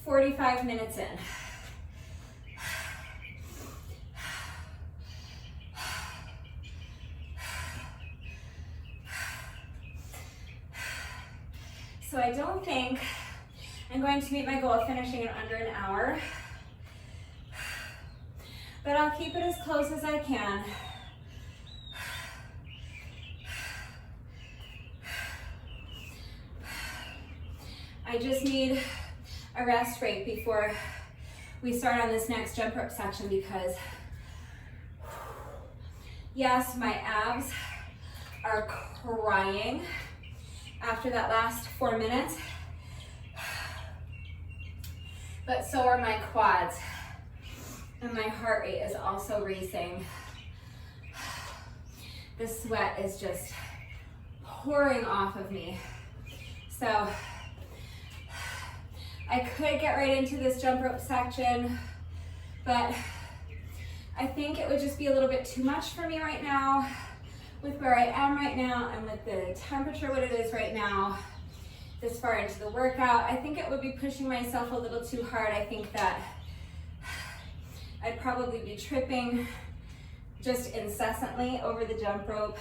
Speaker 1: 45 minutes in. So I don't think I'm going to meet my goal of finishing in under an hour, but I'll keep it as close as I can. I just need a rest break before we start on this next jump rope section because, yes, my abs are crying after that last 4 minutes, but so are my quads, and my heart rate is also racing. The sweat is just pouring off of me. So I could get right into this jump rope section, but I think it would just be a little bit too much for me right now with where I am right now and with the temperature what it is right now this far into the workout. I think it would be pushing myself a little too hard. I think that I'd probably be tripping just incessantly over the jump rope.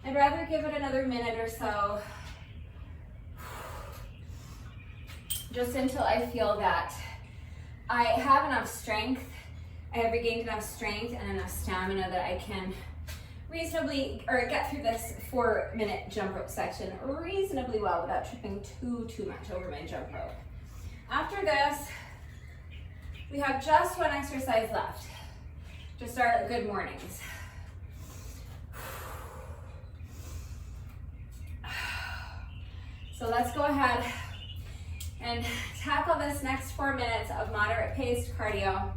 Speaker 1: I'd rather give it another minute or so, just until I feel that I have enough strength, I have regained enough strength and enough stamina that I can reasonably, or get through this 4-minute jump rope section reasonably well without tripping too much over my jump rope. After this, we have just one exercise left to start good mornings. So let's go ahead and tackle this next 4 minutes of moderate paced cardio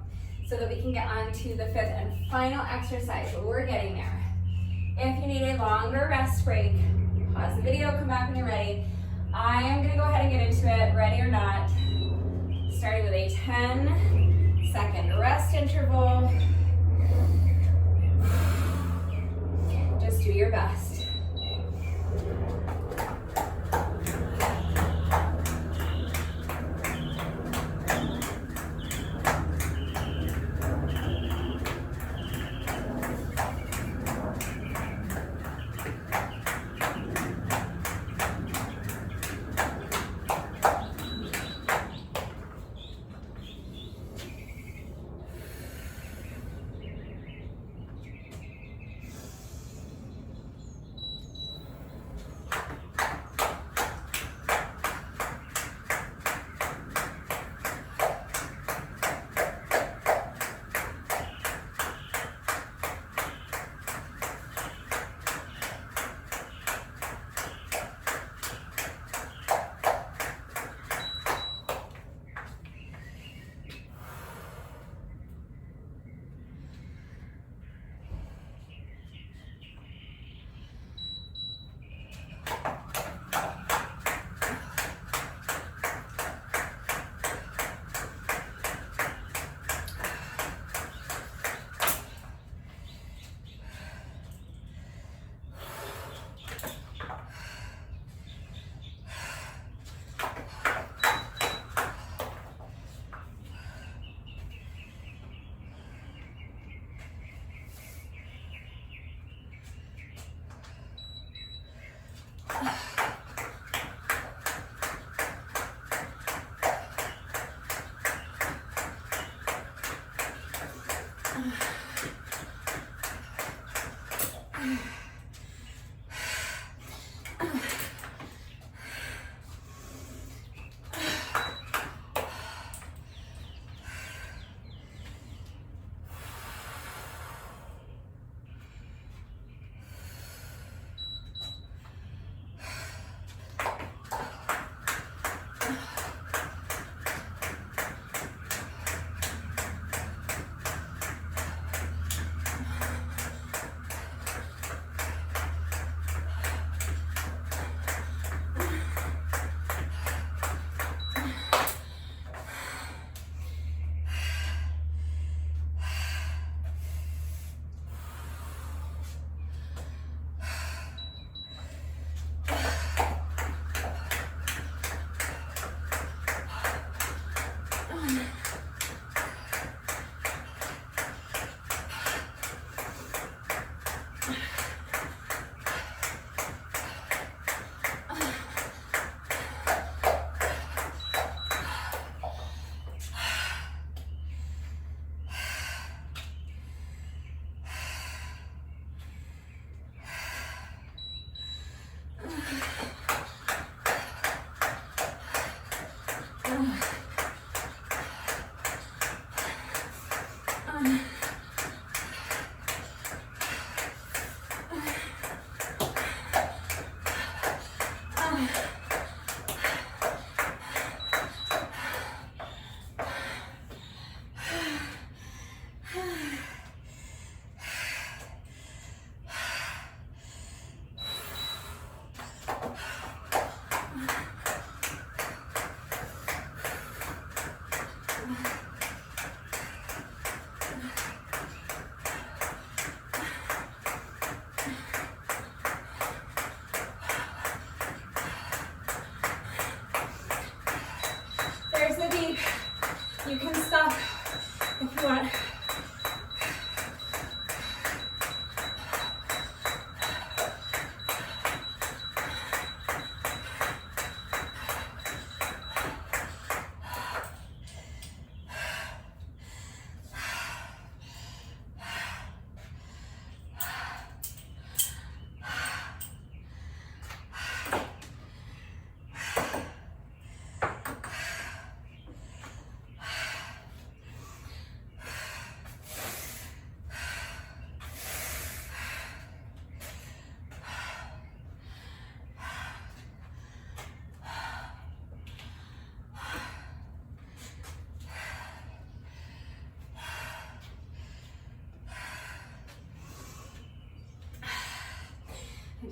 Speaker 1: so that we can get on to the 5th and final exercise. But we're getting there. If you need a longer rest break, pause the video, come back when you're ready. I am gonna go ahead and get into it, ready or not, starting with a 10-second rest interval. Just do your best.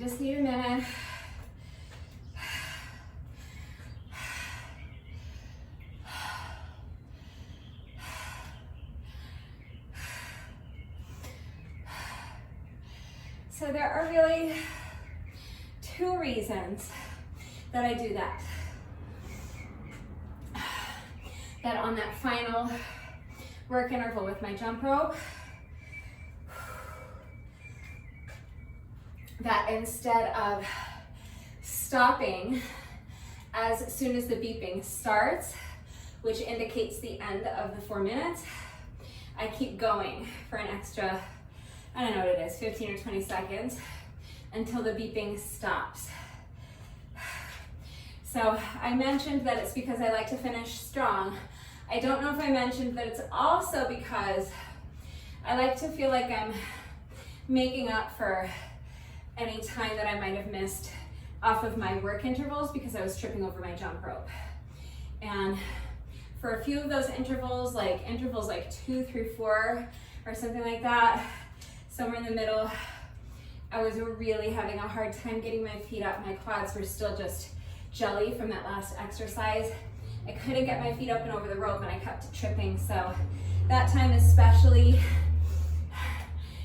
Speaker 1: just need a minute. So there are really two reasons that I do that. That on that final work interval with my jump rope, that instead of stopping as soon as the beeping starts, which indicates the end of the 4 minutes, I keep going for an extra, I don't know what it is, 15 or 20 seconds until the beeping stops. So I mentioned that it's because I like to finish strong. I don't know if I mentioned that it's also because I like to feel like I'm making up for any time that I might have missed off of my work intervals because I was tripping over my jump rope. And for a few of those intervals like 2 through 4 or something like that, somewhere in the middle, I was really having a hard time getting my feet up. My quads were still just jelly from that last exercise. I couldn't get my feet up and over the rope and I kept tripping. So that time especially,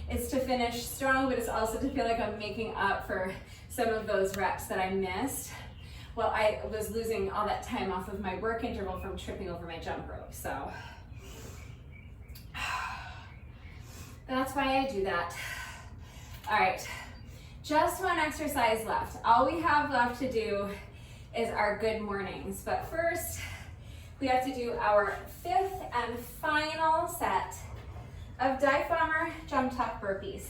Speaker 1: it's to finish strong, but it's also to feel like I'm making up for some of those reps that I missed. Well, I was losing all that time off of my work interval from tripping over my jump rope. So that's why I do that. All right, just one exercise left. All we have left to do is our good mornings. But first, we have to do our 5th and final set of Divebomber jump tuck burpees.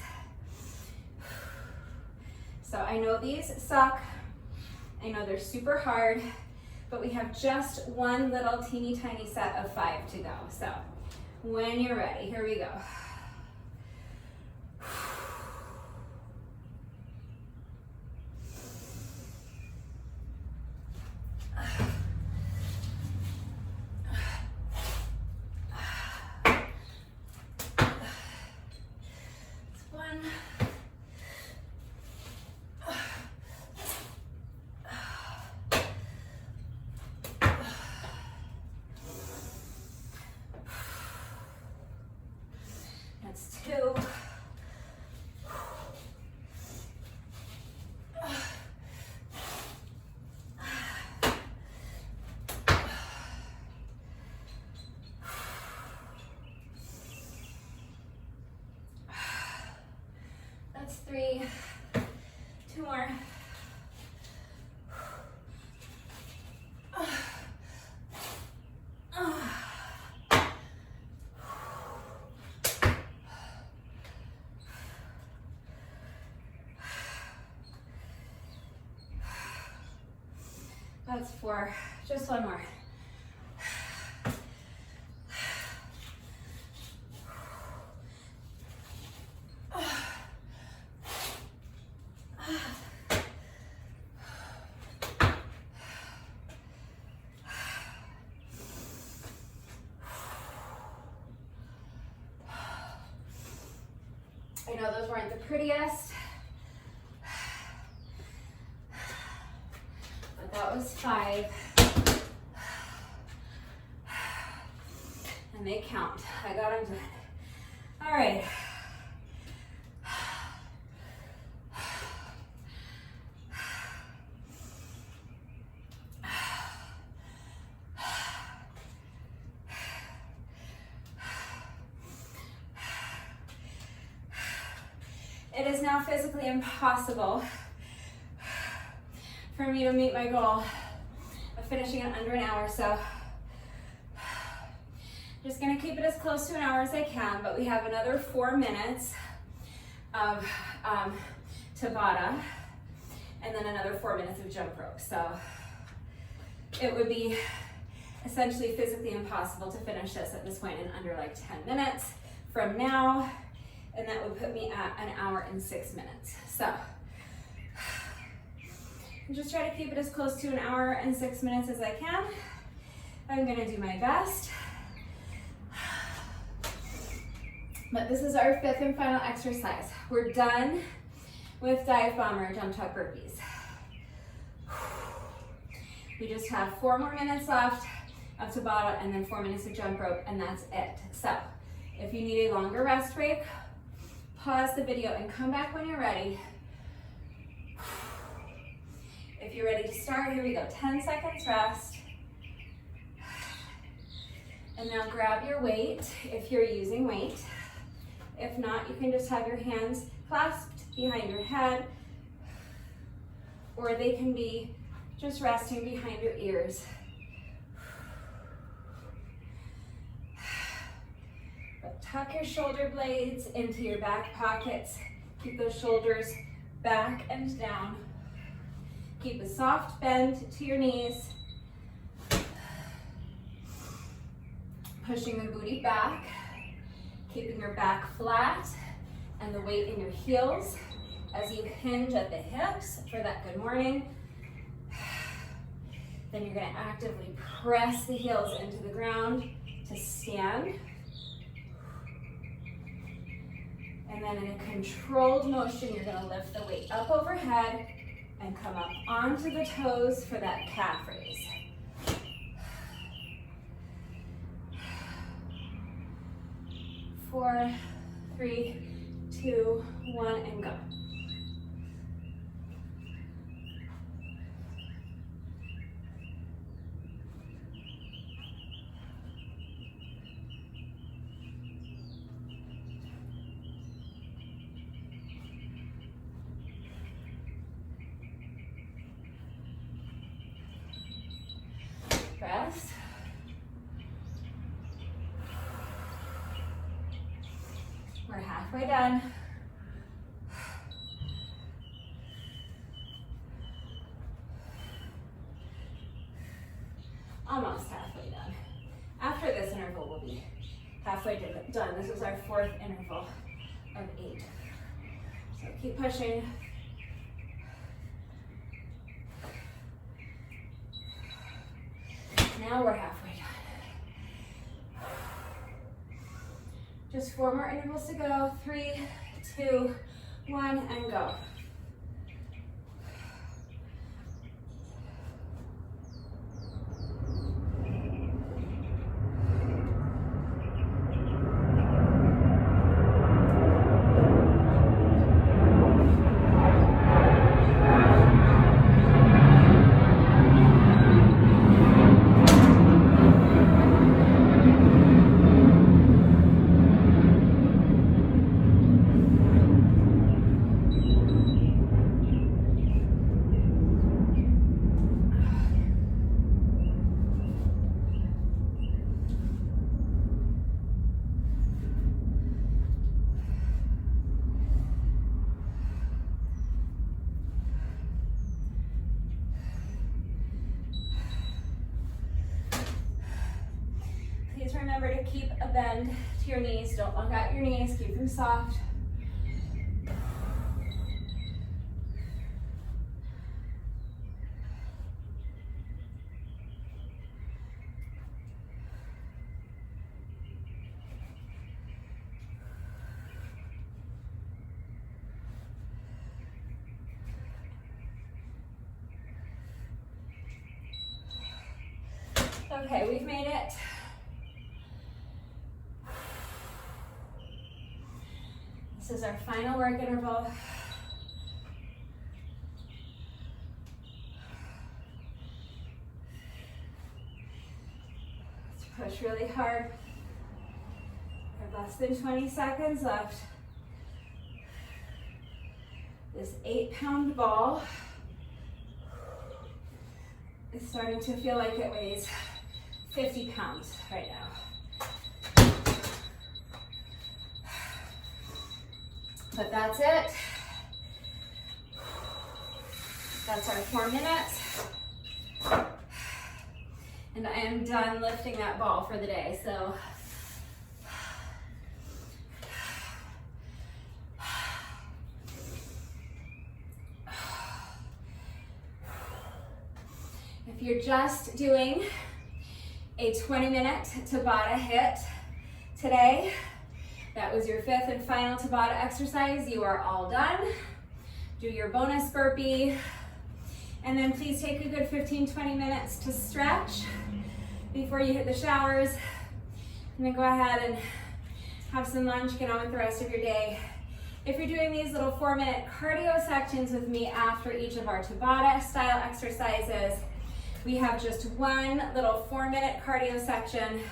Speaker 1: So I know these suck. I know they're super hard, but we have just one little teeny tiny set of 5 to go. So when you're ready, here we go. That's 2. That's 3. 2 more. That's 4. Just one more. I know those weren't the prettiest, but that was 5. And they count. I got them done. All right. It is now physically impossible for me to meet my goal of finishing in under an hour, so just gonna keep it as close to an hour as I can, but we have another 4 minutes of Tabata, and then another 4 minutes of jump rope. So it would be essentially physically impossible to finish this at this point in under like 10 minutes from now, and that would put me at an hour and 6 minutes. So just try to keep it as close to an hour and 6 minutes as I can. I'm gonna do my best. But this is our 5th and final exercise. We're done with Divebomber jump tuck burpees. We just have 4 more minutes left of Tabata and then 4 minutes of jump rope, and that's it. So if you need a longer rest break, pause the video and come back when you're ready. If you're ready to start, here we go. 10 seconds rest. And now grab your weight if you're using weight. If not, you can just have your hands clasped behind your head, or they can be just resting behind your ears. But tuck your shoulder blades into your back pockets. Keep those shoulders back and down. Keep a soft bend to your knees. Pushing the booty back, keeping your back flat and the weight in your heels as you hinge at the hips for that good morning. Then you're going to actively press the heels into the ground to stand. And then in a controlled motion, you're going to lift the weight up overhead and come up onto the toes for that calf raise. 4, 3, 2, 1, and go. Rest. We're halfway done. Almost halfway done. After this interval, we'll be halfway done. This is our 4th interval of 8. So keep pushing. Now we're halfway done. Just 4 more intervals to go. 3, 2, 1, and go. Remember to keep a bend to your knees. Don't look at your knees. Keep them soft. Okay, we've made it. This is our final work interval. Let's push really hard. We have less than 20 seconds left. This 8-pound ball is starting to feel like it weighs 50 pounds right now. But that's it. That's our 4 minutes. And I am done lifting that ball for the day, so. If you're just doing a 20-minute Tabata hit today, that was your 5th and final Tabata exercise. You are all done. do your bonus burpee. And then please take a good 15-20 minutes to stretch before you hit the showers. And then go ahead and have some lunch, get on with the rest of your day. If you're doing these little 4-minute cardio sections with me after each of our Tabata style exercises, we have just one little 4-minute cardio section.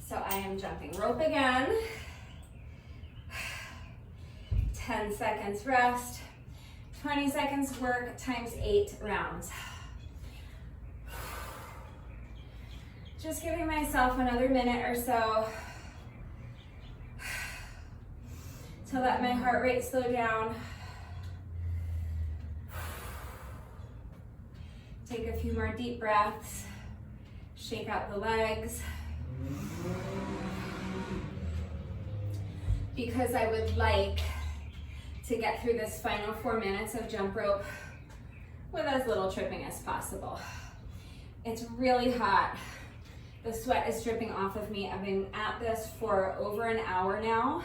Speaker 1: So I am jumping rope again. 10 seconds rest, 20 seconds work times 8 rounds. Just giving myself another minute or so to let my heart rate slow down. Take a few more deep breaths, shake out the legs. Because I would like to get through this final 4 minutes of jump rope with as little tripping as possible. It's really hot. The sweat is dripping off of me. I've been at this for over an hour now.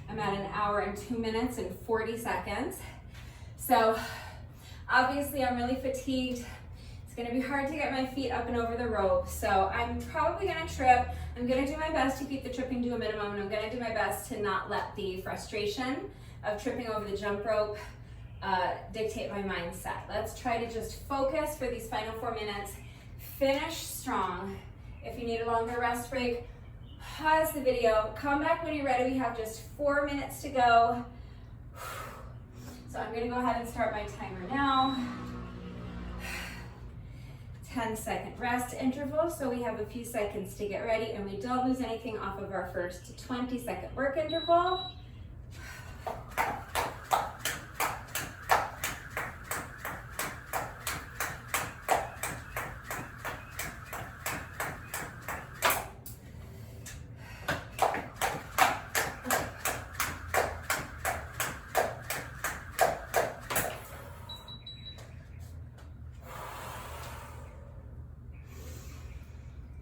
Speaker 1: I'm at an hour and 2 minutes and 40 seconds. So obviously I'm really fatigued. It's gonna be hard to get my feet up and over the rope. So I'm probably gonna trip. I'm gonna do my best to keep the tripping to a minimum, and I'm gonna do my best to not let the frustration of tripping over the jump rope dictate my mindset. Let's try to just focus for these final 4 minutes. Finish strong. If you need a longer rest break, pause the video, come back when you're ready. We have just 4 minutes to go. So I'm gonna go ahead and start my timer now. 10-second rest interval, so we have a few seconds to get ready and we don't lose anything off of our first 20-second work interval.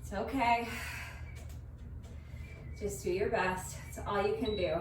Speaker 1: It's okay. Just do your best. It's all you can do.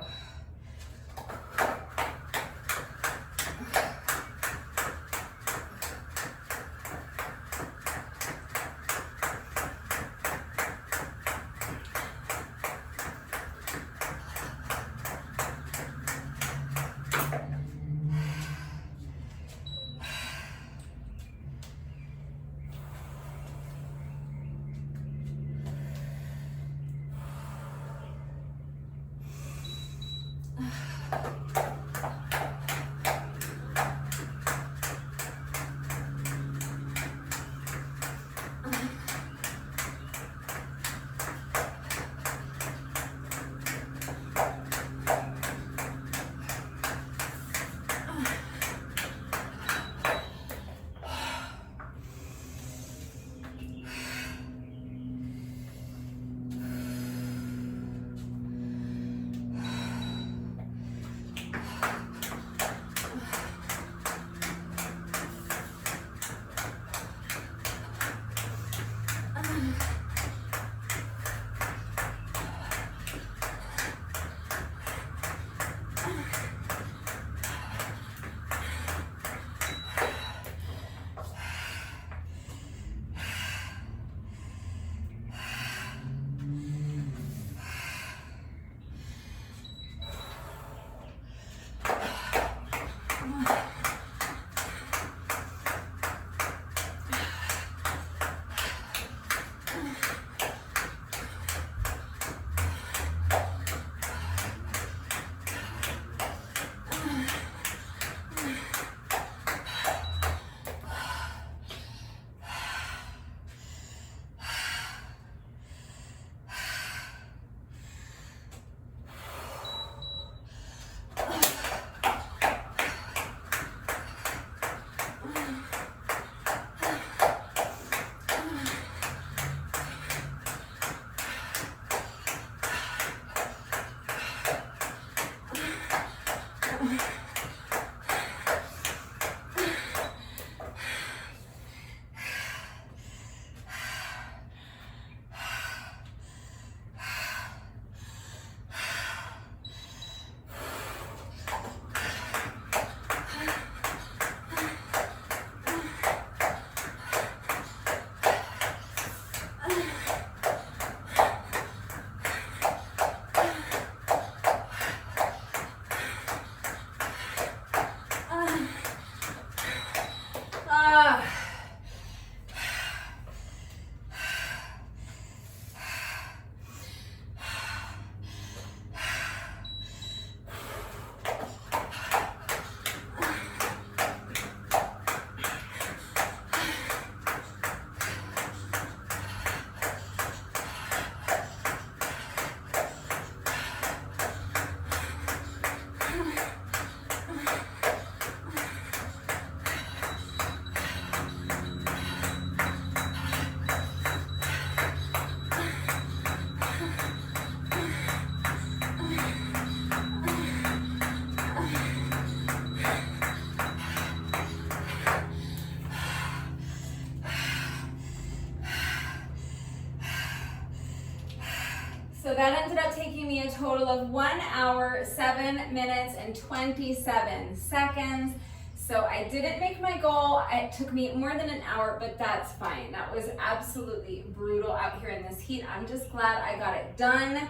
Speaker 1: that ended up taking me a total of 1 hour, 7 minutes, and 27 seconds. So I didn't make my goal. It took me more than an hour, but that's fine. That was absolutely brutal out here in this heat. I'm just glad I got it done.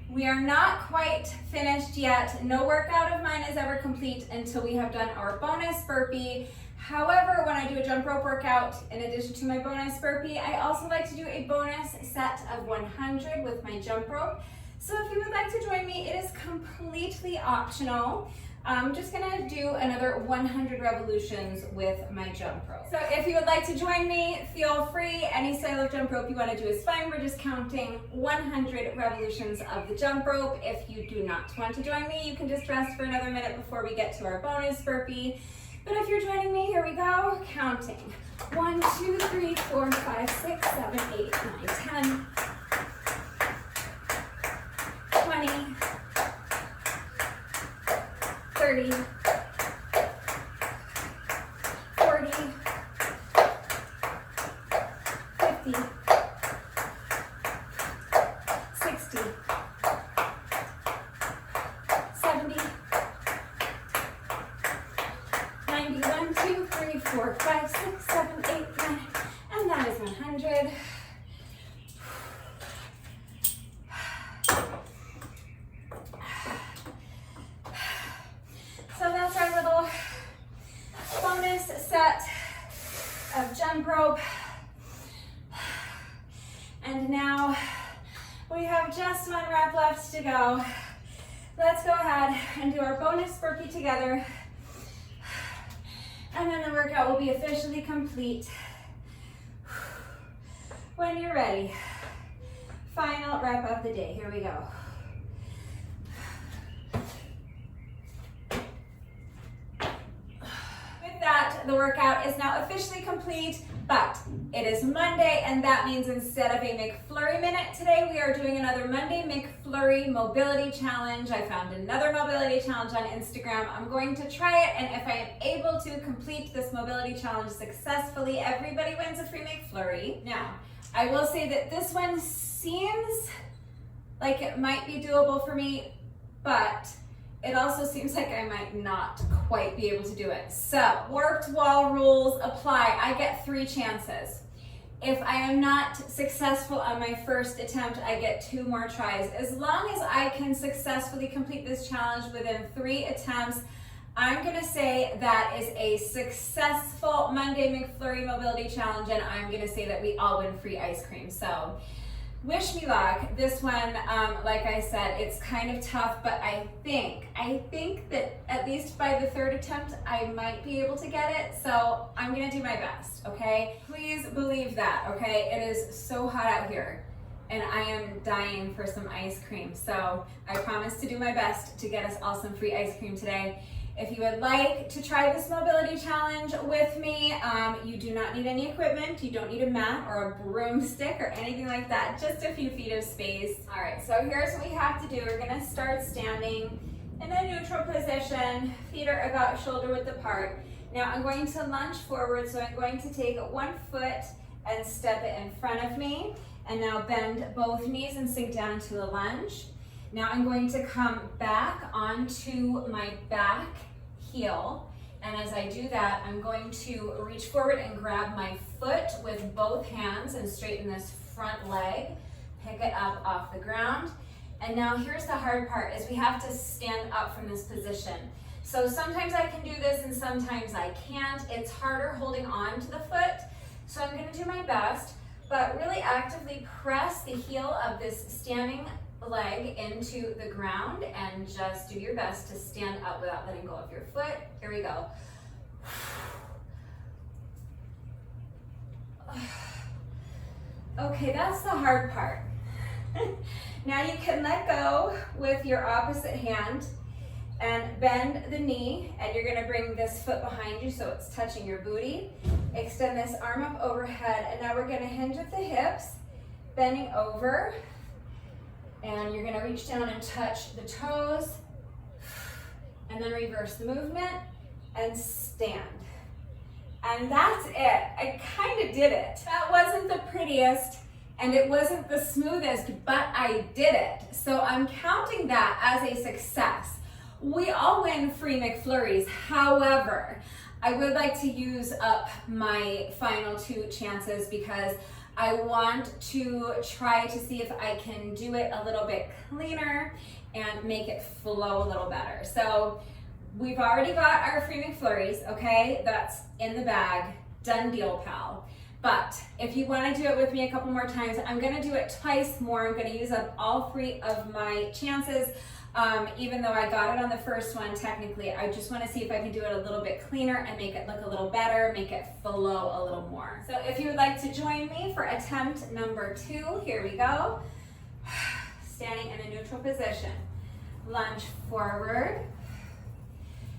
Speaker 1: We are not quite finished yet. No workout of mine is ever complete until we have done our bonus burpee. However, when I do a jump rope workout, in addition to my bonus burpee, I also like to do a bonus set of 100 with my jump rope. So if you would like to join me, it is completely optional. I'm just gonna do another 100 revolutions with my jump rope. So if you would like to join me, feel free. Any style of jump rope you wanna do is fine. We're just counting 100 revolutions of the jump rope. If you do not want to join me, you can just rest for another minute before we get to our bonus burpee. But if you're joining me, here we go, counting. 1, 2, 3, 4, 5, 6, 7, 8, 9, 10, 20, 30, 40, 50, 60, 70, 90, 1, 2, 3, 4, 5, 6, 7, 8, 9, and that is 100. So that's our little bonus set of jump rope. And now we have just 1 rep left to go. Let's go ahead and do our bonus burpee together. And then the workout will be officially complete. When you're ready, final rep of the day. Here we go. With that, the workout is now officially complete, but it is Monday, and that means instead of a McFlurry minute today, we are doing another Monday McFlurry mobility challenge. I found another mobility challenge on Instagram. I'm going to try it, and if I am able to complete this mobility challenge successfully, everybody wins a free McFlurry. Now, I will say that this one seems like it might be doable for me, but it also seems like I might not quite be able to do it. So, warped wall rules apply. I get 3 chances. If I am not successful on my first attempt, I get 2 more tries. As long as I can successfully complete this challenge within 3 attempts, I'm gonna say that is a successful Monday McFlurry mobility challenge, and I'm gonna say that we all win free ice cream. So, wish me luck. This one, like I said, it's kind of tough, but I think that at least by the 3rd attempt, I might be able to get it. So I'm gonna do my best, okay? Please believe that, okay? It is so hot out here, and I am dying for some ice cream. So I promise to do my best to get us all some free ice cream today. If you would like to try this mobility challenge with me, you do not need any equipment. You don't need a mat or a broomstick or anything like that, just a few feet of space. All right, so here's what we have to do. We're gonna start standing in a neutral position. Feet are about shoulder width apart. Now I'm going to lunge forward, so I'm going to take 1 foot and step it in front of me. And now bend both knees and sink down into the lunge. Now I'm going to come back onto my back heel, and as I do that, I'm going to reach forward and grab my foot with both hands and straighten this front leg, pick it up off the ground. And now here's the hard part, is we have to stand up from this position. So sometimes I can do this and sometimes I can't. It's harder holding on to the foot, so I'm gonna do my best, but really actively press the heel of this standing leg into the ground and just do your best to stand up without letting go of your foot. Here we go. Okay, that's the hard part. Now you can let go with your opposite hand and bend the knee, and you're gonna bring this foot behind you so it's touching your booty. Extend this arm up overhead, and now we're gonna hinge at the hips, bending over. And you're gonna reach down and touch the toes, and then reverse the movement and stand. And that's it. I kind of did it. That wasn't the prettiest, and it wasn't the smoothest, but I did it. So I'm counting that as a success. We all win free McFlurries. However, I would like to use up my final 2 chances because I want to try to see if I can do it a little bit cleaner and make it flow a little better. So we've already got our free McFlurries, okay? That's in the bag, done deal, pal. But if you want to do it with me a couple more times, I'm going to do it twice more. I'm going to use up all 3 of my chances. Even though I got it on the first one, technically, I just want to see if I can do it a little bit cleaner and make it look a little better, make it flow a little more. So if you would like to join me for attempt number 2, here we go. Standing in a neutral position. Lunge forward.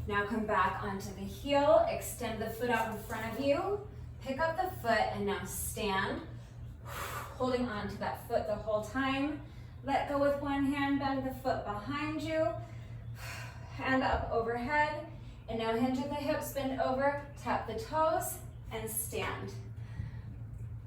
Speaker 1: Now come back onto the heel, extend the foot out in front of you, pick up the foot, and now stand, holding on to that foot the whole time. Let go with one hand, bend the foot behind you, hand up overhead, and now hinge at the hips, bend over, tap the toes, and stand.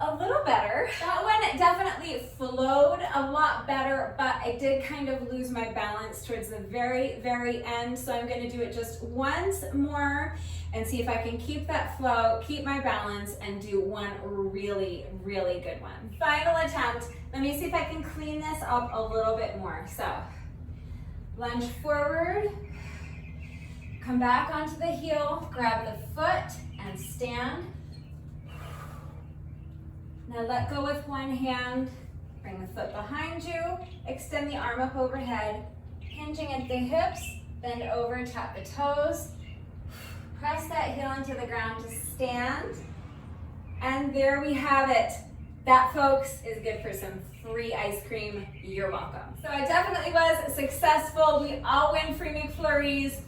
Speaker 1: A little better. That one definitely flowed a lot better, but I did kind of lose my balance towards the very, very end. So I'm going to do it just once more and see if I can keep that flow, keep my balance, and do one really, really good one. Final attempt. Let me see if I can clean this up a little bit more. So lunge forward, come back onto the heel, grab the foot, and stand. Now let go with one hand, bring the foot behind you, extend the arm up overhead, hinging at the hips, bend over, tap the toes, press that heel into the ground to stand, and there we have it. That, folks, is good for some free ice cream. You're welcome. So I definitely was successful. We all win free McFlurries.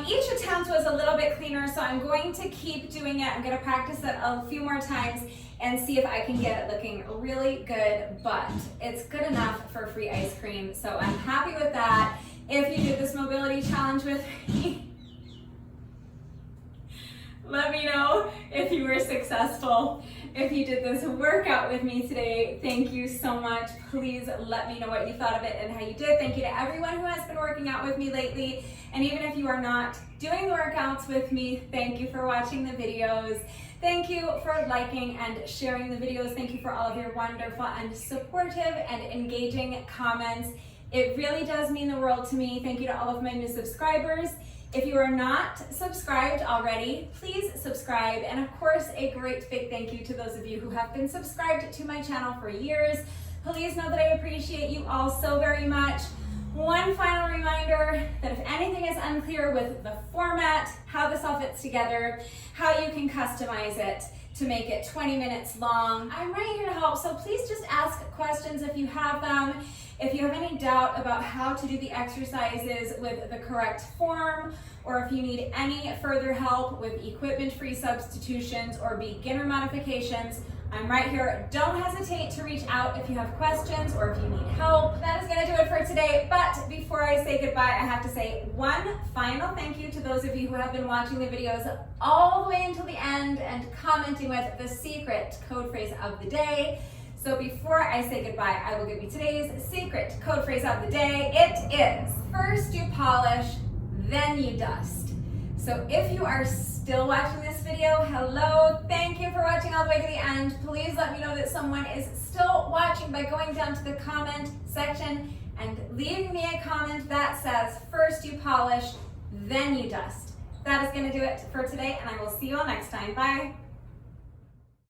Speaker 1: Each attempt was a little bit cleaner, so I'm going to keep doing it. I'm going to practice it a few more times and see if I can get it looking really good, but it's good enough for free ice cream, so I'm happy with that. If you did this mobility challenge with me, let me know if you were successful. If you did this workout with me today, thank you so much. Please let me know what you thought of it and how you did. Thank you to everyone who has been working out with me lately. And even if you are not doing the workouts with me, thank you for watching the videos. Thank you for liking and sharing the videos. Thank you for all of your wonderful and supportive and engaging comments. It really does mean the world to me. Thank you to all of my new subscribers. If you are not subscribed already, please subscribe. And of course, a great big thank you to those of you who have been subscribed to my channel for years. Please know that I appreciate you all so very much. One final reminder that if anything is unclear with the format, how this all fits together, how you can customize it to make it 20 minutes long, I'm right here to help. So please just ask questions if you have them. If you have any doubt about how to do the exercises with the correct form, or if you need any further help with equipment-free substitutions or beginner modifications, I'm right here. Don't hesitate to reach out if you have questions or if you need help. That is going to do it for today. But before I say goodbye, I have to say one final thank you to those of you who have been watching the videos all the way until the end and commenting with the secret code phrase of the day. So before I say goodbye, I will give you today's secret code phrase of the day. It is, first you polish, then you dust. So if you are still watching this video, hello, thank you for watching all the way to the end. Please let me know that someone is still watching by going down to the comment section and leaving me a comment that says, first you polish, then you dust. That is going to do it for today, and I will see you all next time. Bye.